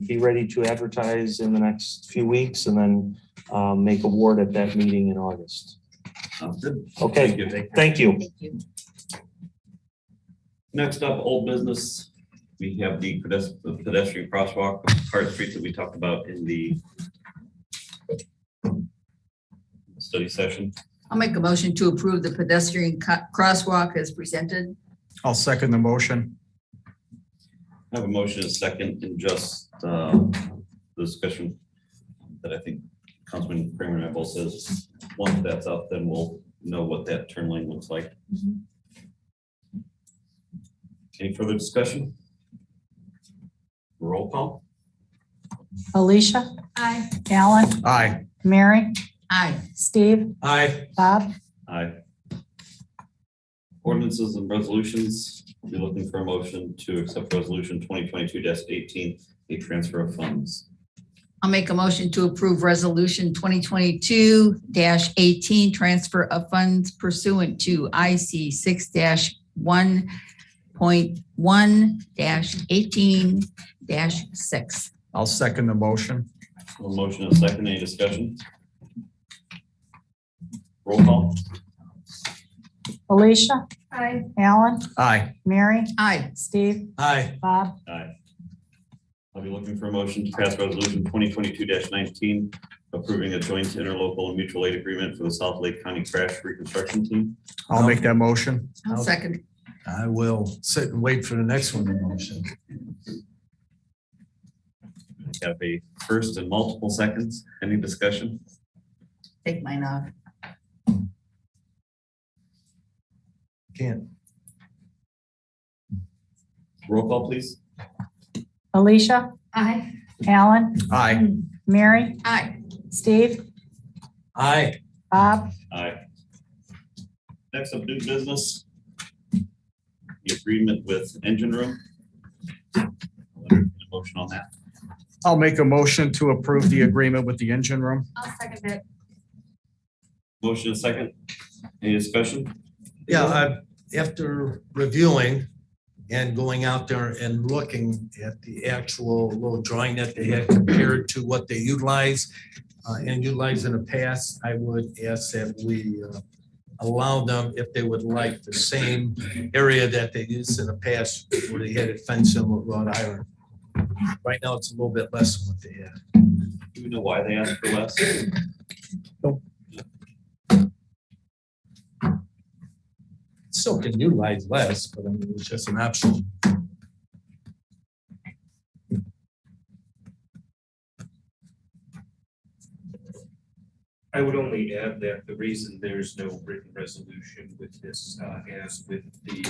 be ready to advertise in the next few weeks, and then make award at that meeting in August. Good. Okay. Thank you. Thank you. Next up, old business. We have the pedestrian crosswalk, Hart Street, that we talked about in the study session. I'll make a motion to approve the pedestrian crosswalk as presented. I'll second the motion. I have a motion and a second in just the discussion that I think Councilman Kramer and I both says, once that's up, then we'll know what that turn lane looks like. Any further discussion? Roll call. Alicia, Aye. Alan, Aye. Mary, Aye. Steve, Aye. Bob, Aye. Ordinances and resolutions, be looking for a motion to accept resolution 2022-18, a transfer of funds. I'll make a motion to approve resolution 2022-18, transfer of funds pursuant to IC 6-1.1-18-6. I'll second the motion. A motion and a second, any discussion? Roll call. Alicia, Aye. Alan, Aye. Mary, Aye. Steve, Aye. Bob, Aye. I'll be looking for a motion to pass resolution 2022-19, approving a joint interlocal and mutual aid agreement for the South Lake County Crash Reconstruction Team. I'll make that motion. I'll second. I will sit and wait for the next one to motion. I have a first and multiple seconds. Any discussion? Take mine off. Can't. Roll call, please. Alicia, Aye. Alan, Aye. Mary, Aye. Steve, Aye. Bob, Aye. Next up, new business. The agreement with Engine Room. I'll entertain a motion on that. I'll make a motion to approve the agreement with the engine room. I'll second it. Motion and second. Any discussion? Yeah, after reviewing and going out there and looking at the actual little drawing that they had compared to what they utilize and utilized in the past, I would ask that we allow them, if they would like, the same area that they used in the past where they had it fenced in with wrought iron. Right now, it's a little bit less than what they had. Do we know why they asked for less? Still can utilize less, but I mean, it's just an option. I would only add that the reason there's no written resolution with this, as with the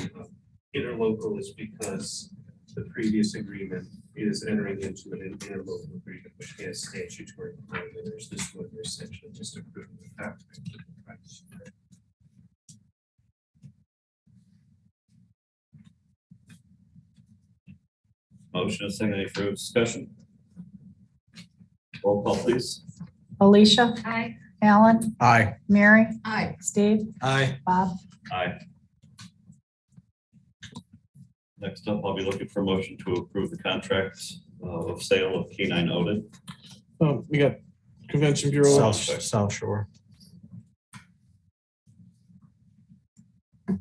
interlocal, is because the previous agreement is entering into an interlocal agreement, which has statutory parameters. This one, we're essentially just approving the contract. Motion and second. Any further discussion? Roll call, please. Alicia, Aye. Alan, Aye. Mary, Aye. Steve, Aye. Bob, Aye. Next up, I'll be looking for a motion to approve the contract of sale of K9 Odin. We got Convention Bureau. South Shore. Do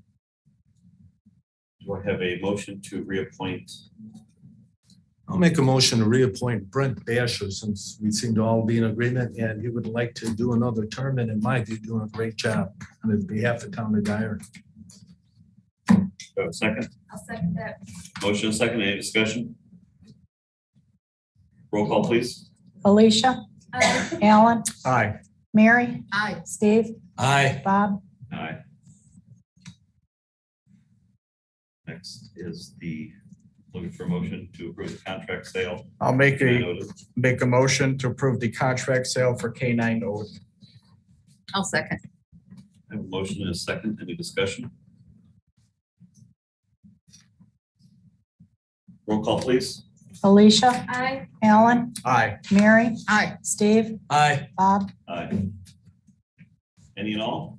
I have a motion to reappoint? I'll make a motion to reappoint Brent Basher since we seem to all be in agreement and he would like to do another term and in my view, doing a great job on behalf of Town of Dyer. Do I have a second? I'll second that. Motion and second. Any discussion? Roll call, please. Alicia, Aye. Alan, Aye. Mary, Aye. Steve, Aye. Bob, Aye. Next is the looking for a motion to approve the contract sale. I'll make K9 a motion to approve the contract sale for K9 Odin. I'll second. I have a motion and a second. Any discussion? Roll call, please. Alicia, Aye. Alan, Aye. Mary, Aye. Steve, Aye. Bob, Aye. Any and all?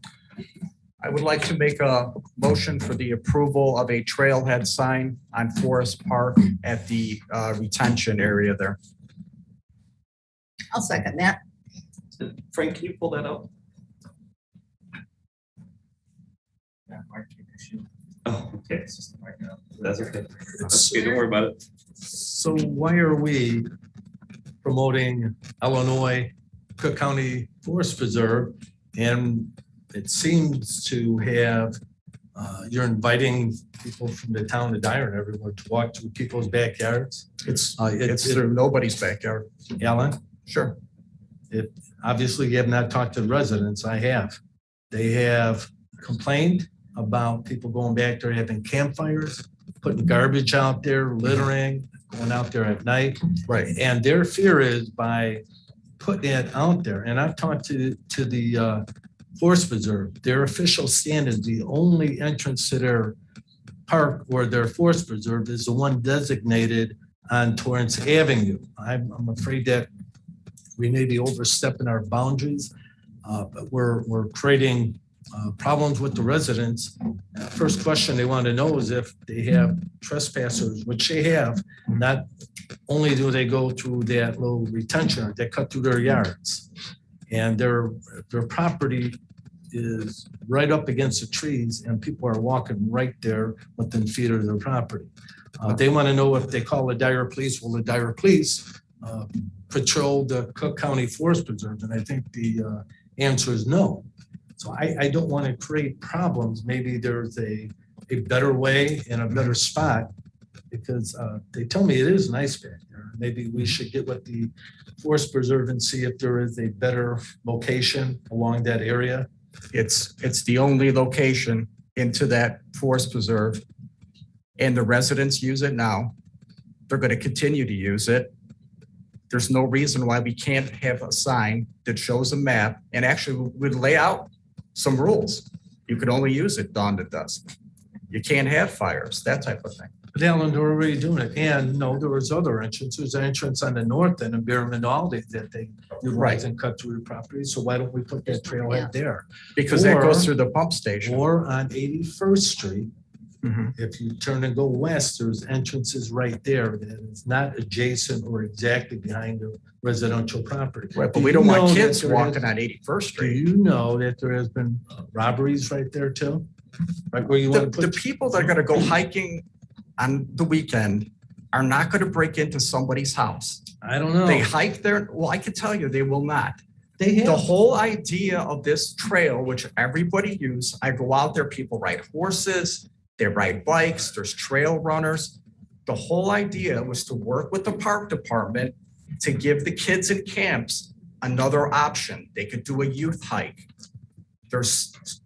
I would like to make a motion for the approval of a trailhead sign on Forest Park at the retention area there. I'll second that. Frank, can you pull that up? Oh, okay. That's okay. Okay, don't worry about it. So why are we promoting Illinois Cook County Forest Preserve? And it seems to have You're inviting people from the town of Dyer and everywhere to walk through people's backyards. It's through nobody's backyard. Alan, Sure. obviously you have not talked to the residents. I have. They have complained about people going back there having campfires, putting garbage out there, littering, going out there at night. Right. And their fear is by putting it out there, and I've talked to the Forest Preserve, their official stand is the only entrance to their park or their Forest Preserve is the one designated on Torrance Avenue. I'm afraid that we may be overstepping our boundaries, but we're creating problems with the residents. First question they want to know is if they have trespassers, which they have. Not only do they go through that little retention, they cut through their yards. And their property is right up against the trees and people are walking right there within feet of their property. They want to know if they call the Dyer Police, will the Dyer Police patrol the Cook County Forest Preserve? And I think the answer is no. So I don't want to create problems. Maybe there's a better way and a better spot because they tell me it is nice back there. Maybe we should get with the Forest Preserve and see if there is a better location along that area. It's the only location into that Forest Preserve. And the residents use it now. They're going to continue to use it. There's no reason why we can't have a sign that shows a map and actually would lay out some rules. You could only use it dawn to dusk. You can't have fires, that type of thing. But Alan, they're already doing it. And no, there was other entrances. There's an entrance on the north end of Behrman Aldi that they utilize and cut through the property. So why don't we put that trailhead there? Because that goes through the pump station. Or on 81st Street, Mhm. if you turn and go west, there's entrances right there that is not adjacent or exactly behind the residential property. Right, but Do we you don't know want that kids there walking has- on 81st Do Street. you know that there has been robberies right there too? Right where you want to The put. people that are going to go hiking on the weekend are not going to break into somebody's house. I don't know. They hike there. Well, I can tell you, they will not. They The have. whole idea of this trail, which everybody use, I go out there, people ride horses, they ride bikes, there's trail runners. The whole idea was to work with the park department to give the kids in camps another option. They could do a youth hike.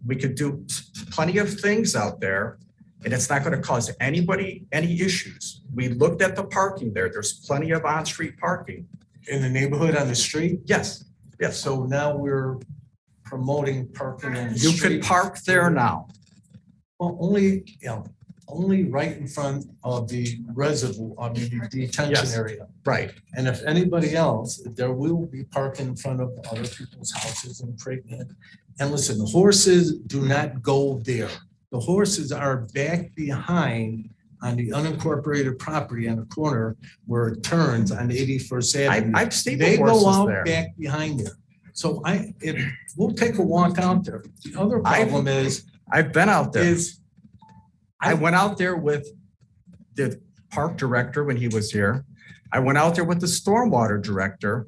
We could do plenty of things out there, and it's not going to cause anybody any issues. We looked at the parking there. There's plenty of on-street parking. In the neighborhood on the street? Yes, yes. So now we're promoting parking on the You street. could park there now. Well, only right in front of the reservoir, I mean, the detention Yes. area. Right. And if anybody else, there will be parking in front of other people's houses and pregnant. And listen, the horses do not go there. The horses are back behind on the unincorporated property on the corner where it turns on 81st Avenue. I've seen They the go horses out there. back behind there. So we'll take a walk out there. The other problem I've been out there. is I went out there with the park director when he was here. I went out there with the stormwater director.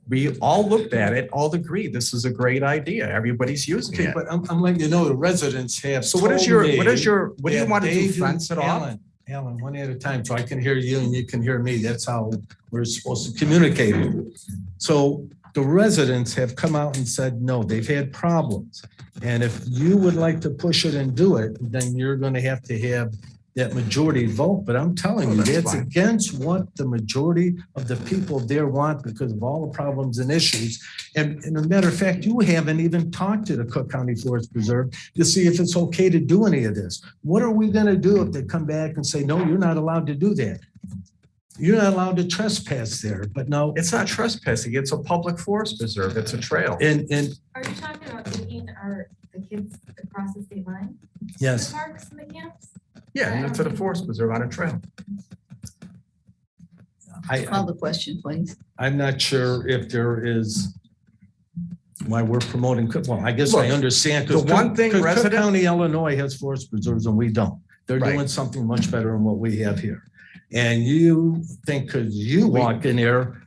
We all looked at it, all agreed, this is a great idea. Everybody's using okay, it. but I'm letting you know the residents have. So what do told you me want to that do, they fence it off? Alan, one at a time, so I can hear you and you can hear me. That's how we're supposed to communicate. So the residents have come out and said, no, they've had problems. And if you would like to push it and do it, then you're going to have that majority vote. But I'm telling you, that's that's fine. against what the majority of the people there want because of all the problems and issues. And as a matter of fact, you haven't even talked to the Cook County Forest Preserve to see if it's okay to do any of this. What are we going to do if they come back and say, no, you're not allowed to do that? You're not allowed to trespass there, but no. It's not trespassing, it's a public forest preserve, it's a trail. And Are you talking about taking the kids across the state line? yes. The parks and the camps? Yeah, and into the forest preserve on a trail. Call the question, please. I'm not sure if there is why we're promoting, well, I guess I Look, understand. the one thing Cook resident- County, Illinois has forest preserves and we don't. They're Right. doing something much better than what we have here. And you think because you walk in there,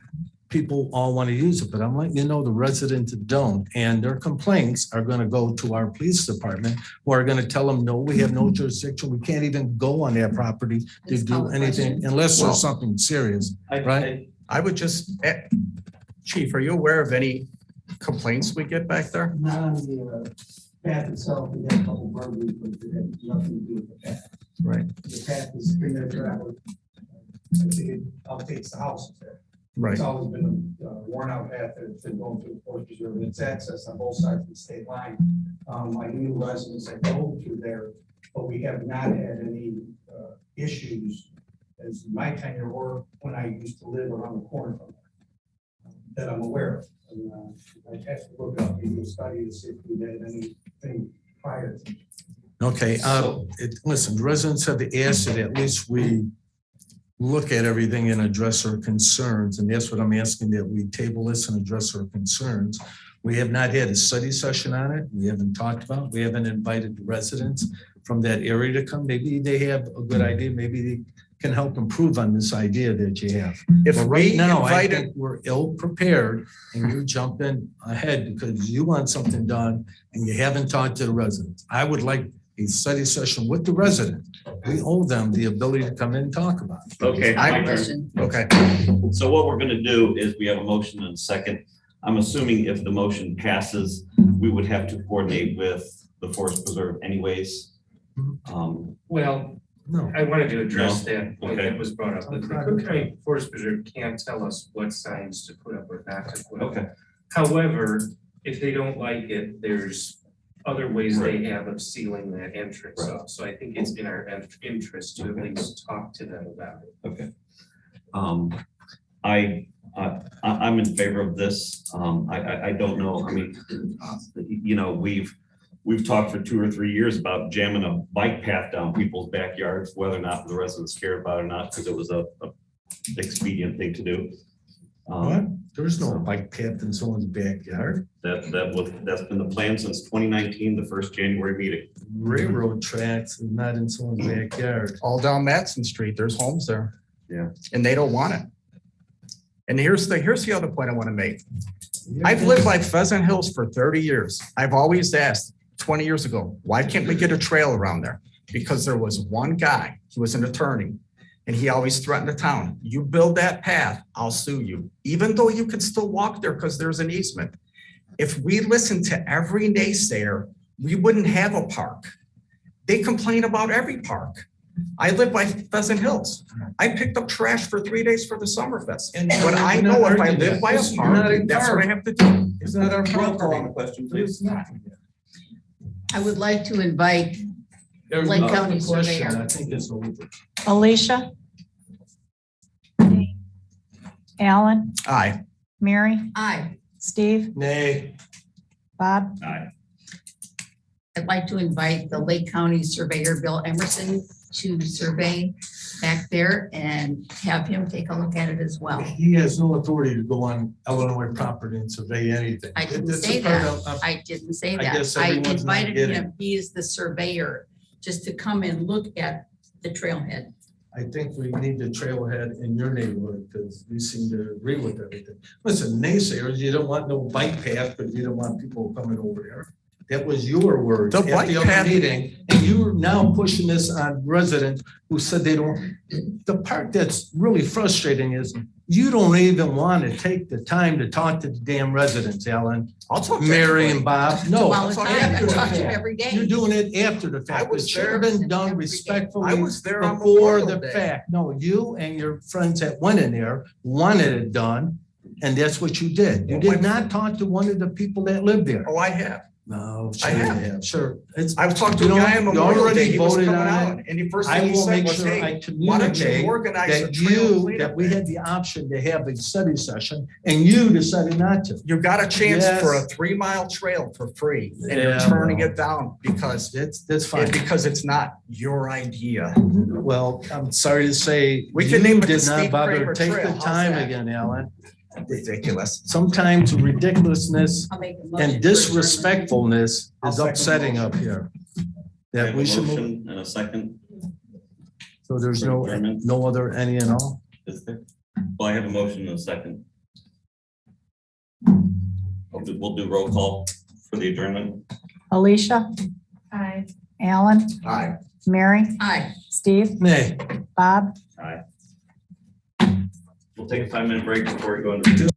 people all want to use it, but I'm letting you know the residents don't. And their complaints are going to go to our police department, who are going to tell them, no, we have no jurisdiction. We can't even go on that property to It's do called a anything question. unless Well, there's something serious, right? I would just, Chief, are you aware of any complaints we get back there? Not on the path itself, we had a couple burglaries, but it had nothing to do with the path. Right, The path is 3-minute travel. I think it outtakes the house there. right. It's always been a worn out path that's been going through the forest preserve and it's accessed on both sides of the state line. My new residents have go through there, but we have not had any issues as my tenure or when I used to live around the corner from there that I'm aware of. And, I have to look up, do a study to see if we had anything prior to. Okay, listen, the residents have asked that at least we look at everything and address our concerns, and that's what I'm asking, that we table this and address our concerns. We have not had a study session on it. We haven't talked about it. We haven't invited the residents from that area to come. Maybe they have a good idea. Maybe they can help improve on this idea that you have. If But right we now, I invited, think we're ill-prepared and you're jumping ahead because you want something done and you haven't talked to the residents. I would like a study session with the residents. We owe them the ability to come in and talk about it. Okay. Call my the turn. question. okay, So what we're gonna do is we have a motion and a second. I'm assuming if the motion passes, we would have to coordinate with the Forest Preserve anyways. Well, No. I wanted to address No? that point Okay. that was brought up. The Cook County Forest Preserve can't tell us what signs to put up or not to put up. Okay. However, if they don't like it, there's other ways they have of sealing that entrance Right. off. So I think it's in our interest to at least talk to them about it. Okay. I'm in favor of this. I don't know, I mean, you know, we've talked for 2 or 3 years about jamming a bike path down people's backyards, whether or not the residents care about it or not, because it was a expedient thing to do. What? There's no bike path in someone's backyard. That's been the plan since 2019, the first January meeting. Railroad tracks is not in someone's backyard. all down Matson Street, there's homes there. Yeah. And they don't want it. And here's the other point I want to make. I've lived by Pheasant Hills for 30 years. I've always asked 20 years ago, why can't we get a trail around there? Because there was one guy, he was an attorney, and he always threatened the town. You build that path, I'll sue you, even though you can still walk there because there's an easement. If we listened to every naysayer, we wouldn't have a park. They complain about every park. I live by Pheasant Hills. I picked up trash for 3 days for the Summerfest. But I know if I live by a park, that's what I have to do. It's not our property. question, please. I would like to invite There's Lake no County question. Surveyor. I think it's over. Alicia? Alan? Aye. Mary? Aye. Steve? Nay. Bob? Aye. I'd like to invite the Lake County Surveyor, Bill Emerson, to survey back there and have him take a look at it as well. He has no authority to go on Illinois property and survey anything. I didn't It's a say part that. of- I didn't say I that. guess I everyone's not invited getting him, he is the surveyor, just to come and look at the trailhead. I think we need the trailhead in your neighborhood because you seem to agree with everything. Listen, naysayers, you don't want no bike path because you don't want people coming over there. That was your word The at bike the other path- meeting, and you're now pushing this on residents who said they don't. The part that's really frustrating is you don't even want to take the time to talk to the damn residents, Alan, I'll talk to Mary everybody. and Bob. No, All the time, I after the talk to him fact. every day. You're doing it after the fact. was It should have there been done every day. respectfully I was there on before Memorial the Day. fact. No, you and your friends that went in there wanted it done, and that's what you did. You Well, did my- not talk to one of the people that lived there. Oh, I have. No, I sure you have. have, sure. It's, I was talking to You a know, guy on you Memorial already Day, he was voted coming on out, it. and the first I thing he will said make was, sure I hey, why don't communicate you organize a that trail you, cleanup that we day? had the option to have a study session, and you decided not to. You got a chance for a Yes. 3-mile trail for free, and you're Yeah, turning well. it down because That's fine. because it's not your idea. Well, I'm sorry to say, We you can name it the did not Steve bother Kramer to take Trail. the How's time that? again, Alan. Ridiculous. Sometimes ridiculousness I'll make a motion and for adjournment. disrespectfulness I'll is second the upsetting motion. up here. I That have we a should move, motion and a second. so there's for adjournment. no other any and all. Is there? Well, I have a motion and a second. We'll do roll call for the adjournment. Alicia, Aye. Alan, Aye. Mary, Aye. Steve, Nay. Bob. Aye. We'll take a 5-minute break before we go into.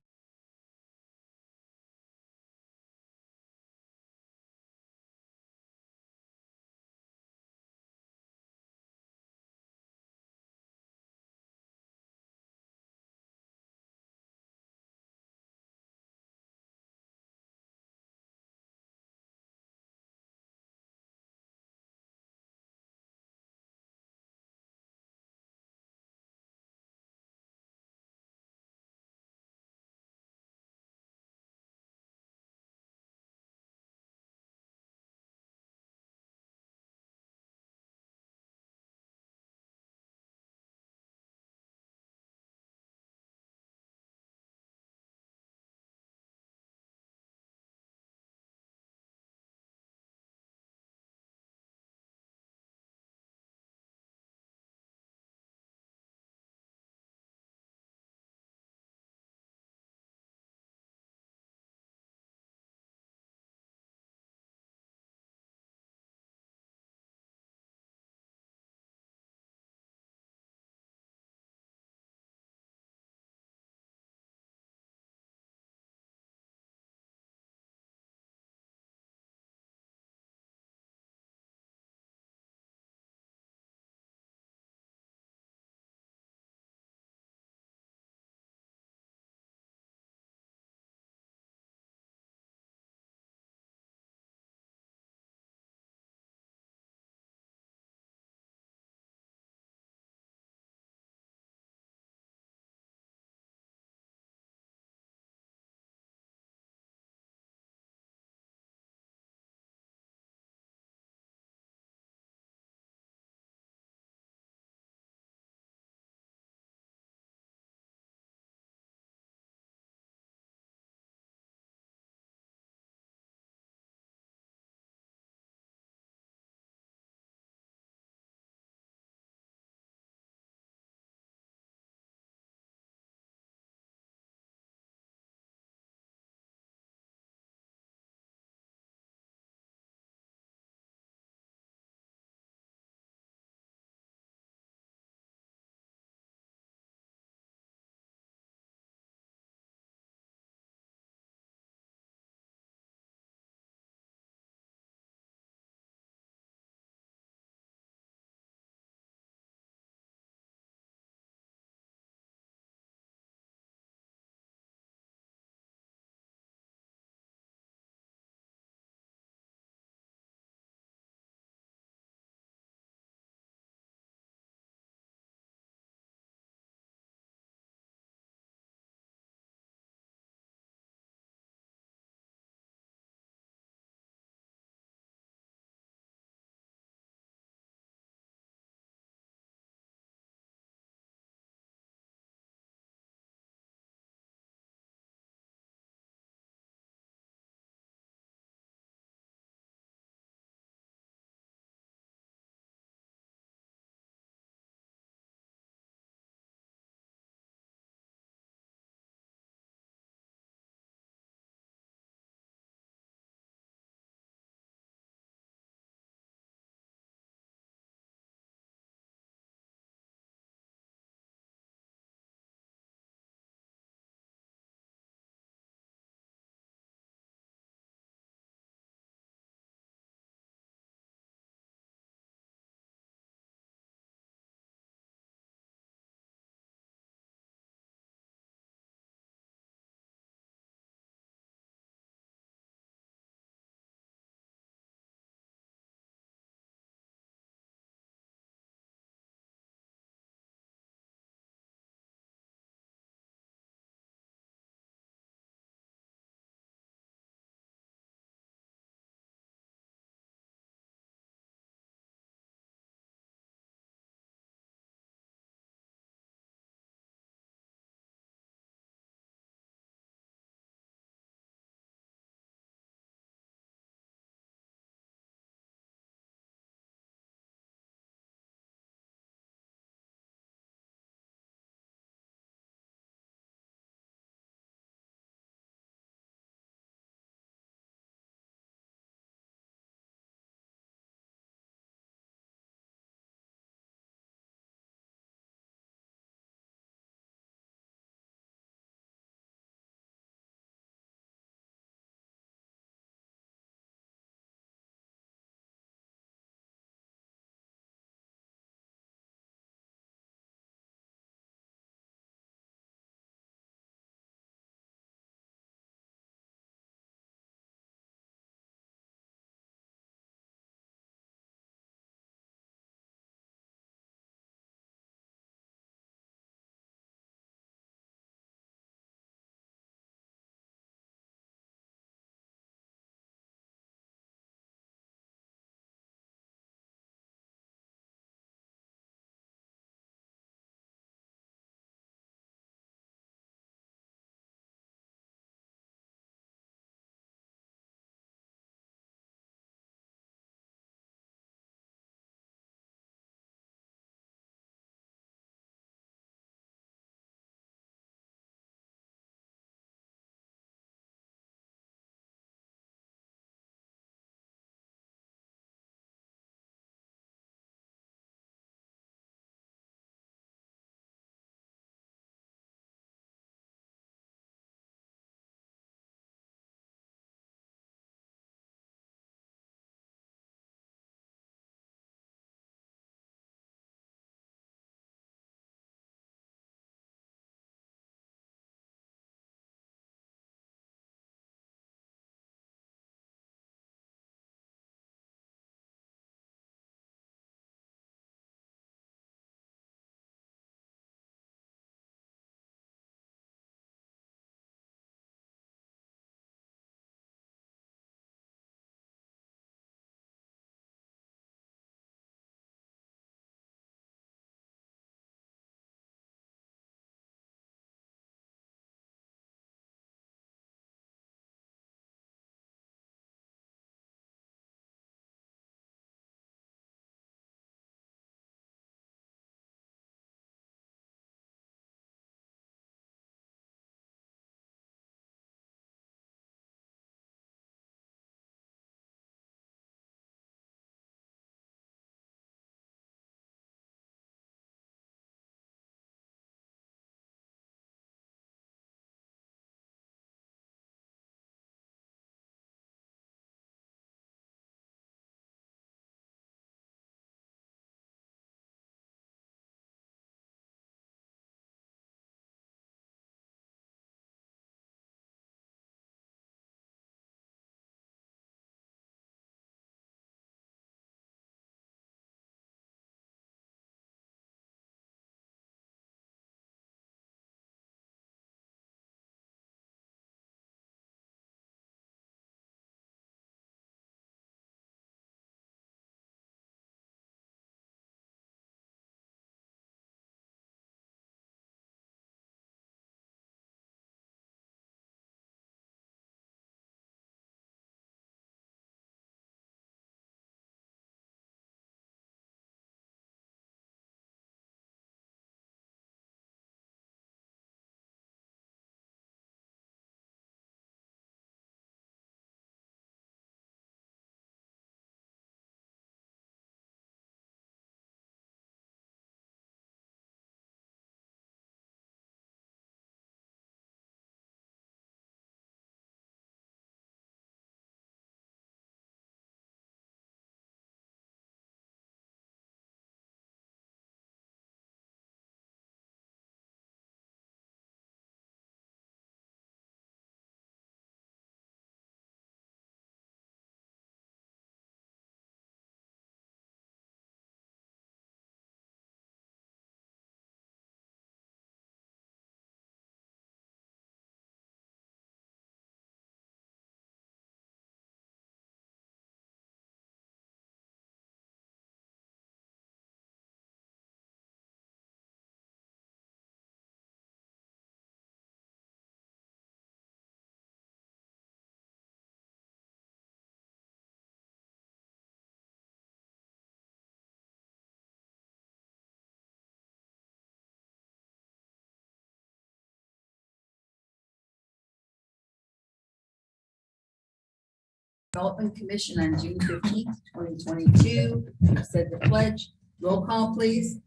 Redevelopment Commission on June 15th, 2022. I've said the pledge. Roll call, please.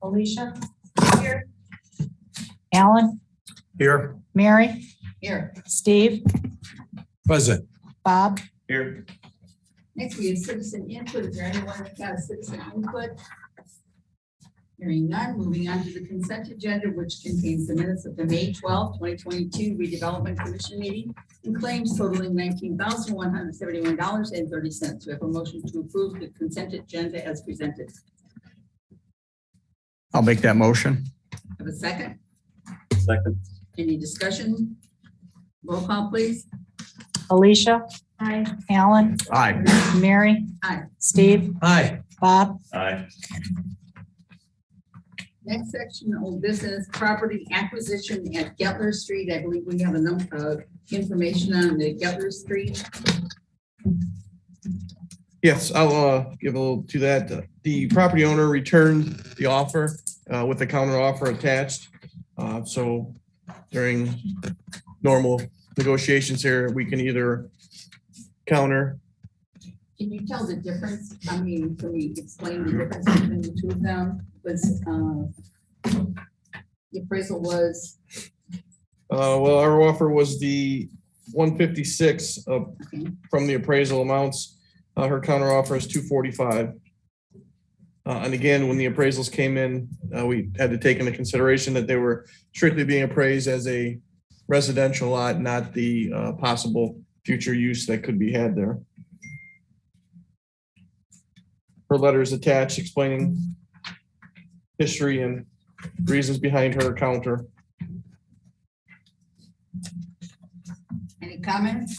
Alicia? Here. Alan? Here. Mary? Here. Steve? Present. Bob? Here. Next, we have citizen input. Is there anyone that got a citizen input? Hearing none, moving on to the consent agenda, which contains the minutes of the May 12th, 2022 redevelopment commission meeting and claims totaling $19,171.30. We have a motion to approve the consent agenda as presented. I'll make that motion. Have a second? Second. Any discussion? Roll call, please. Alicia? Aye. Alan? Aye. Mary? Aye. Steve? Aye. Bob? Aye. Next section, old business property acquisition at Getler Street. I believe we have a number of information on the Getler Street. Yes, I'll give a little to that. The property owner returned the offer with the counter offer attached. So during normal negotiations here, we can either counter. Can you tell the difference? I mean, can we explain the difference between the two of them? Was the appraisal was? Well, our offer was the 156 from the appraisal amounts. Her counter offer is 245. And again, when the appraisals came in, we had to take into consideration that they were strictly being appraised as a residential lot, not the possible future use that could be had there. Her letter is attached explaining history and reasons behind her counter. Any comments?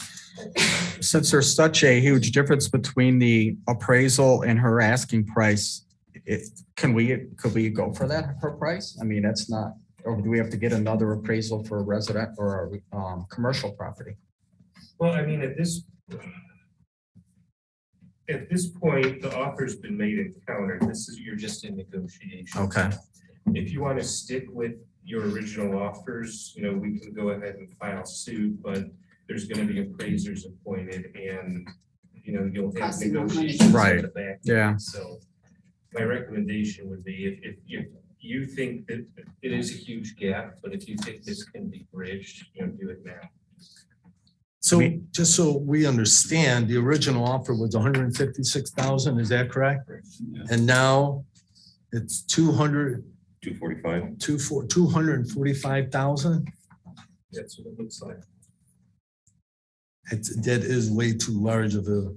Since there's such a huge difference between the appraisal and her asking price, could we go for that, her price? I mean, that's not, or do we have to get another appraisal for a resident or a commercial property? Well, I mean, at this point, the offer's been made and countered. You're just in negotiation. Okay. If you want to stick with your original offers, we can go ahead and file suit, but there's going to be appraisers appointed and, you'll have negotiations. Right. at the back. Yeah. So my recommendation would be if you think that it is a huge gap, but if you think this can be bridged, do it now. So just so we understand, the original offer was 156,000, is that correct? Yeah. And now it's 245. 245,000? That's what it looks like. That is way too large of a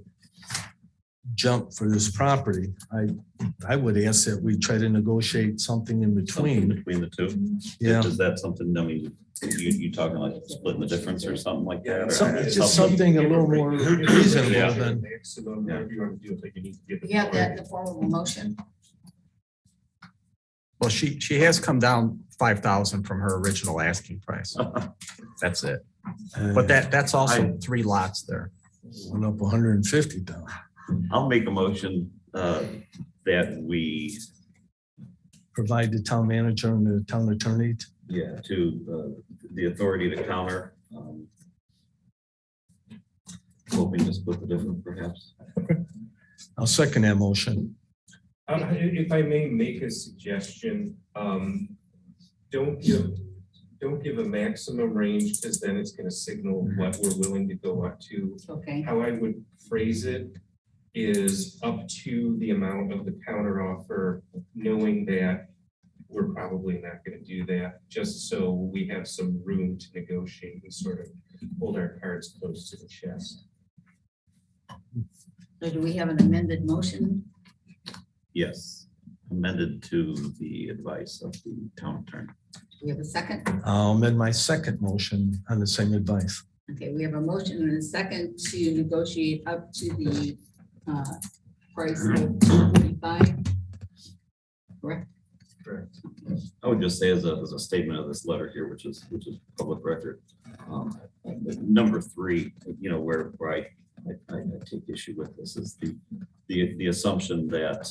jump for this property. I would ask that we try to negotiate something in between. Between the two. Yeah. Is that something, I mean, you talking like splitting the difference or something like that? or Just something a little more reasonable than. Maximum, whatever you want to do, but you need to give it. You have that in the form of a motion. Well, she has come down 5,000 from her original asking price. That's it. But that's also 3 lots there. Went up 150,000. I'll make a motion that we, Provide the town manager and the town attorney. to the authority to counter. Hoping to split the difference perhaps. I'll second that motion. If I may make a suggestion, don't give a maximum range because then it's going to signal what we're willing to go up to. Okay. How I would phrase it is up to the amount of the counter offer, knowing that we're probably not going to do that, just so we have some room to negotiate and sort of hold our cards close to the chest. So do we have an amended motion? Yes, amended to the advice of the town attorney. Do we have a second? I'll amend my second motion on the same advice. Okay, we have a motion and a second to negotiate up to the price of 245. Correct? Correct. I would just say as a statement of this letter here, which is public record. Number 3, where I take issue with this is the assumption that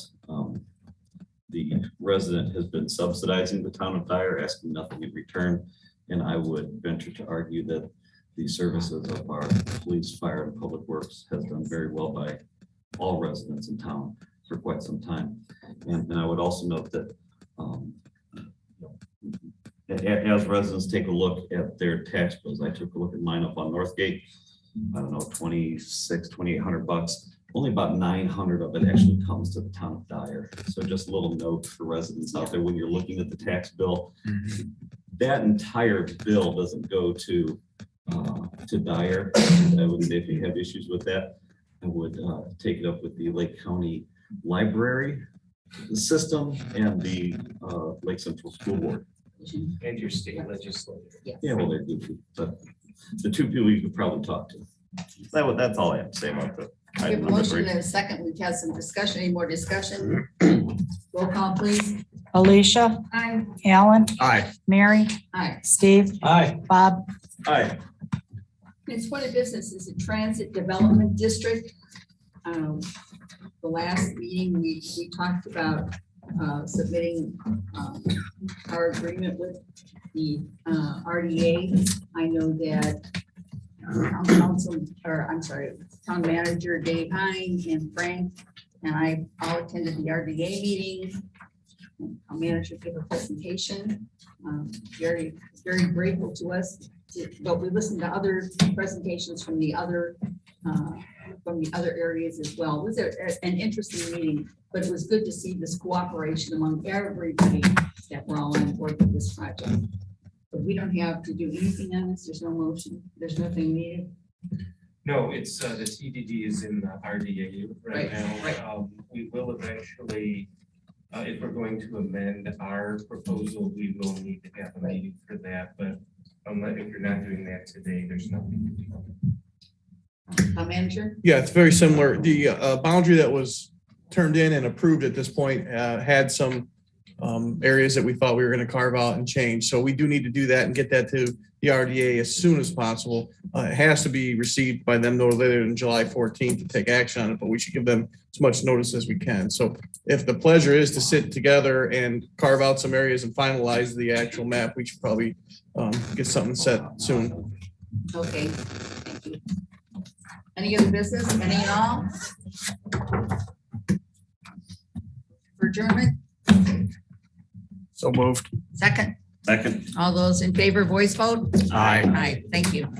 the resident has been subsidizing the town of Dyer, asking nothing in return. And I would venture to argue that the services of our police, fire, and public works has done very well by all residents in town for quite some time. And I would also note that as residents take a look at their tax bills, I took a look at mine up on Northgate. I don't know, $2,800. Only about 900 of it actually comes to the town of Dyer. So just a little note for residents out there when you're looking at the tax bill, that entire bill doesn't go to Dyer. I would say if you have issues with that, I would take it up with the Lake County Library system and the Lake Central School Board. And your state legislature. Yeah, well, they're goofy, but the two people you could probably talk to. That's all I have to say about that. We have a motion and a second. We've had some discussion. Any more discussion? Roll call, please. Alicia, Aye. Alan, Aye. Mary, Aye. Steve, Aye. Bob, Aye. Next point of business is the Transit Development District. The last meeting, we talked about submitting our agreement with the RDA. I know that Town Manager Dave Hine and Frank and I all attended the RDA meeting. Town Manager gave a presentation. Very grateful to us, but we listened to other presentations from the other areas as well. It was an interesting meeting, but it was good to see this cooperation among everybody that we're all on board with this project. But we don't have to do anything on this. There's no motion. There's nothing needed. No, it's, the TDD is in the RDA right Right, now. right. We will eventually, if we're going to amend our proposal, we will need to have a meeting for that, but if you're not doing that today, there's nothing to do. Town Manager? Yeah, it's very similar. The boundary that was turned in and approved at this point had some areas that we thought we were going to carve out and change. So we do need to do that and get that to the RDA as soon as possible. It has to be received by them no later than July 14th to take action on it, but we should give them as much notice as we can. So if the pleasure is to sit together and carve out some areas and finalize the actual map, we should probably get something set soon. Okay, thank you. Any other business, any at all? For adjournment? So moved. Second? Second. All those in favor, voice vote? Aye. Aye, thank you.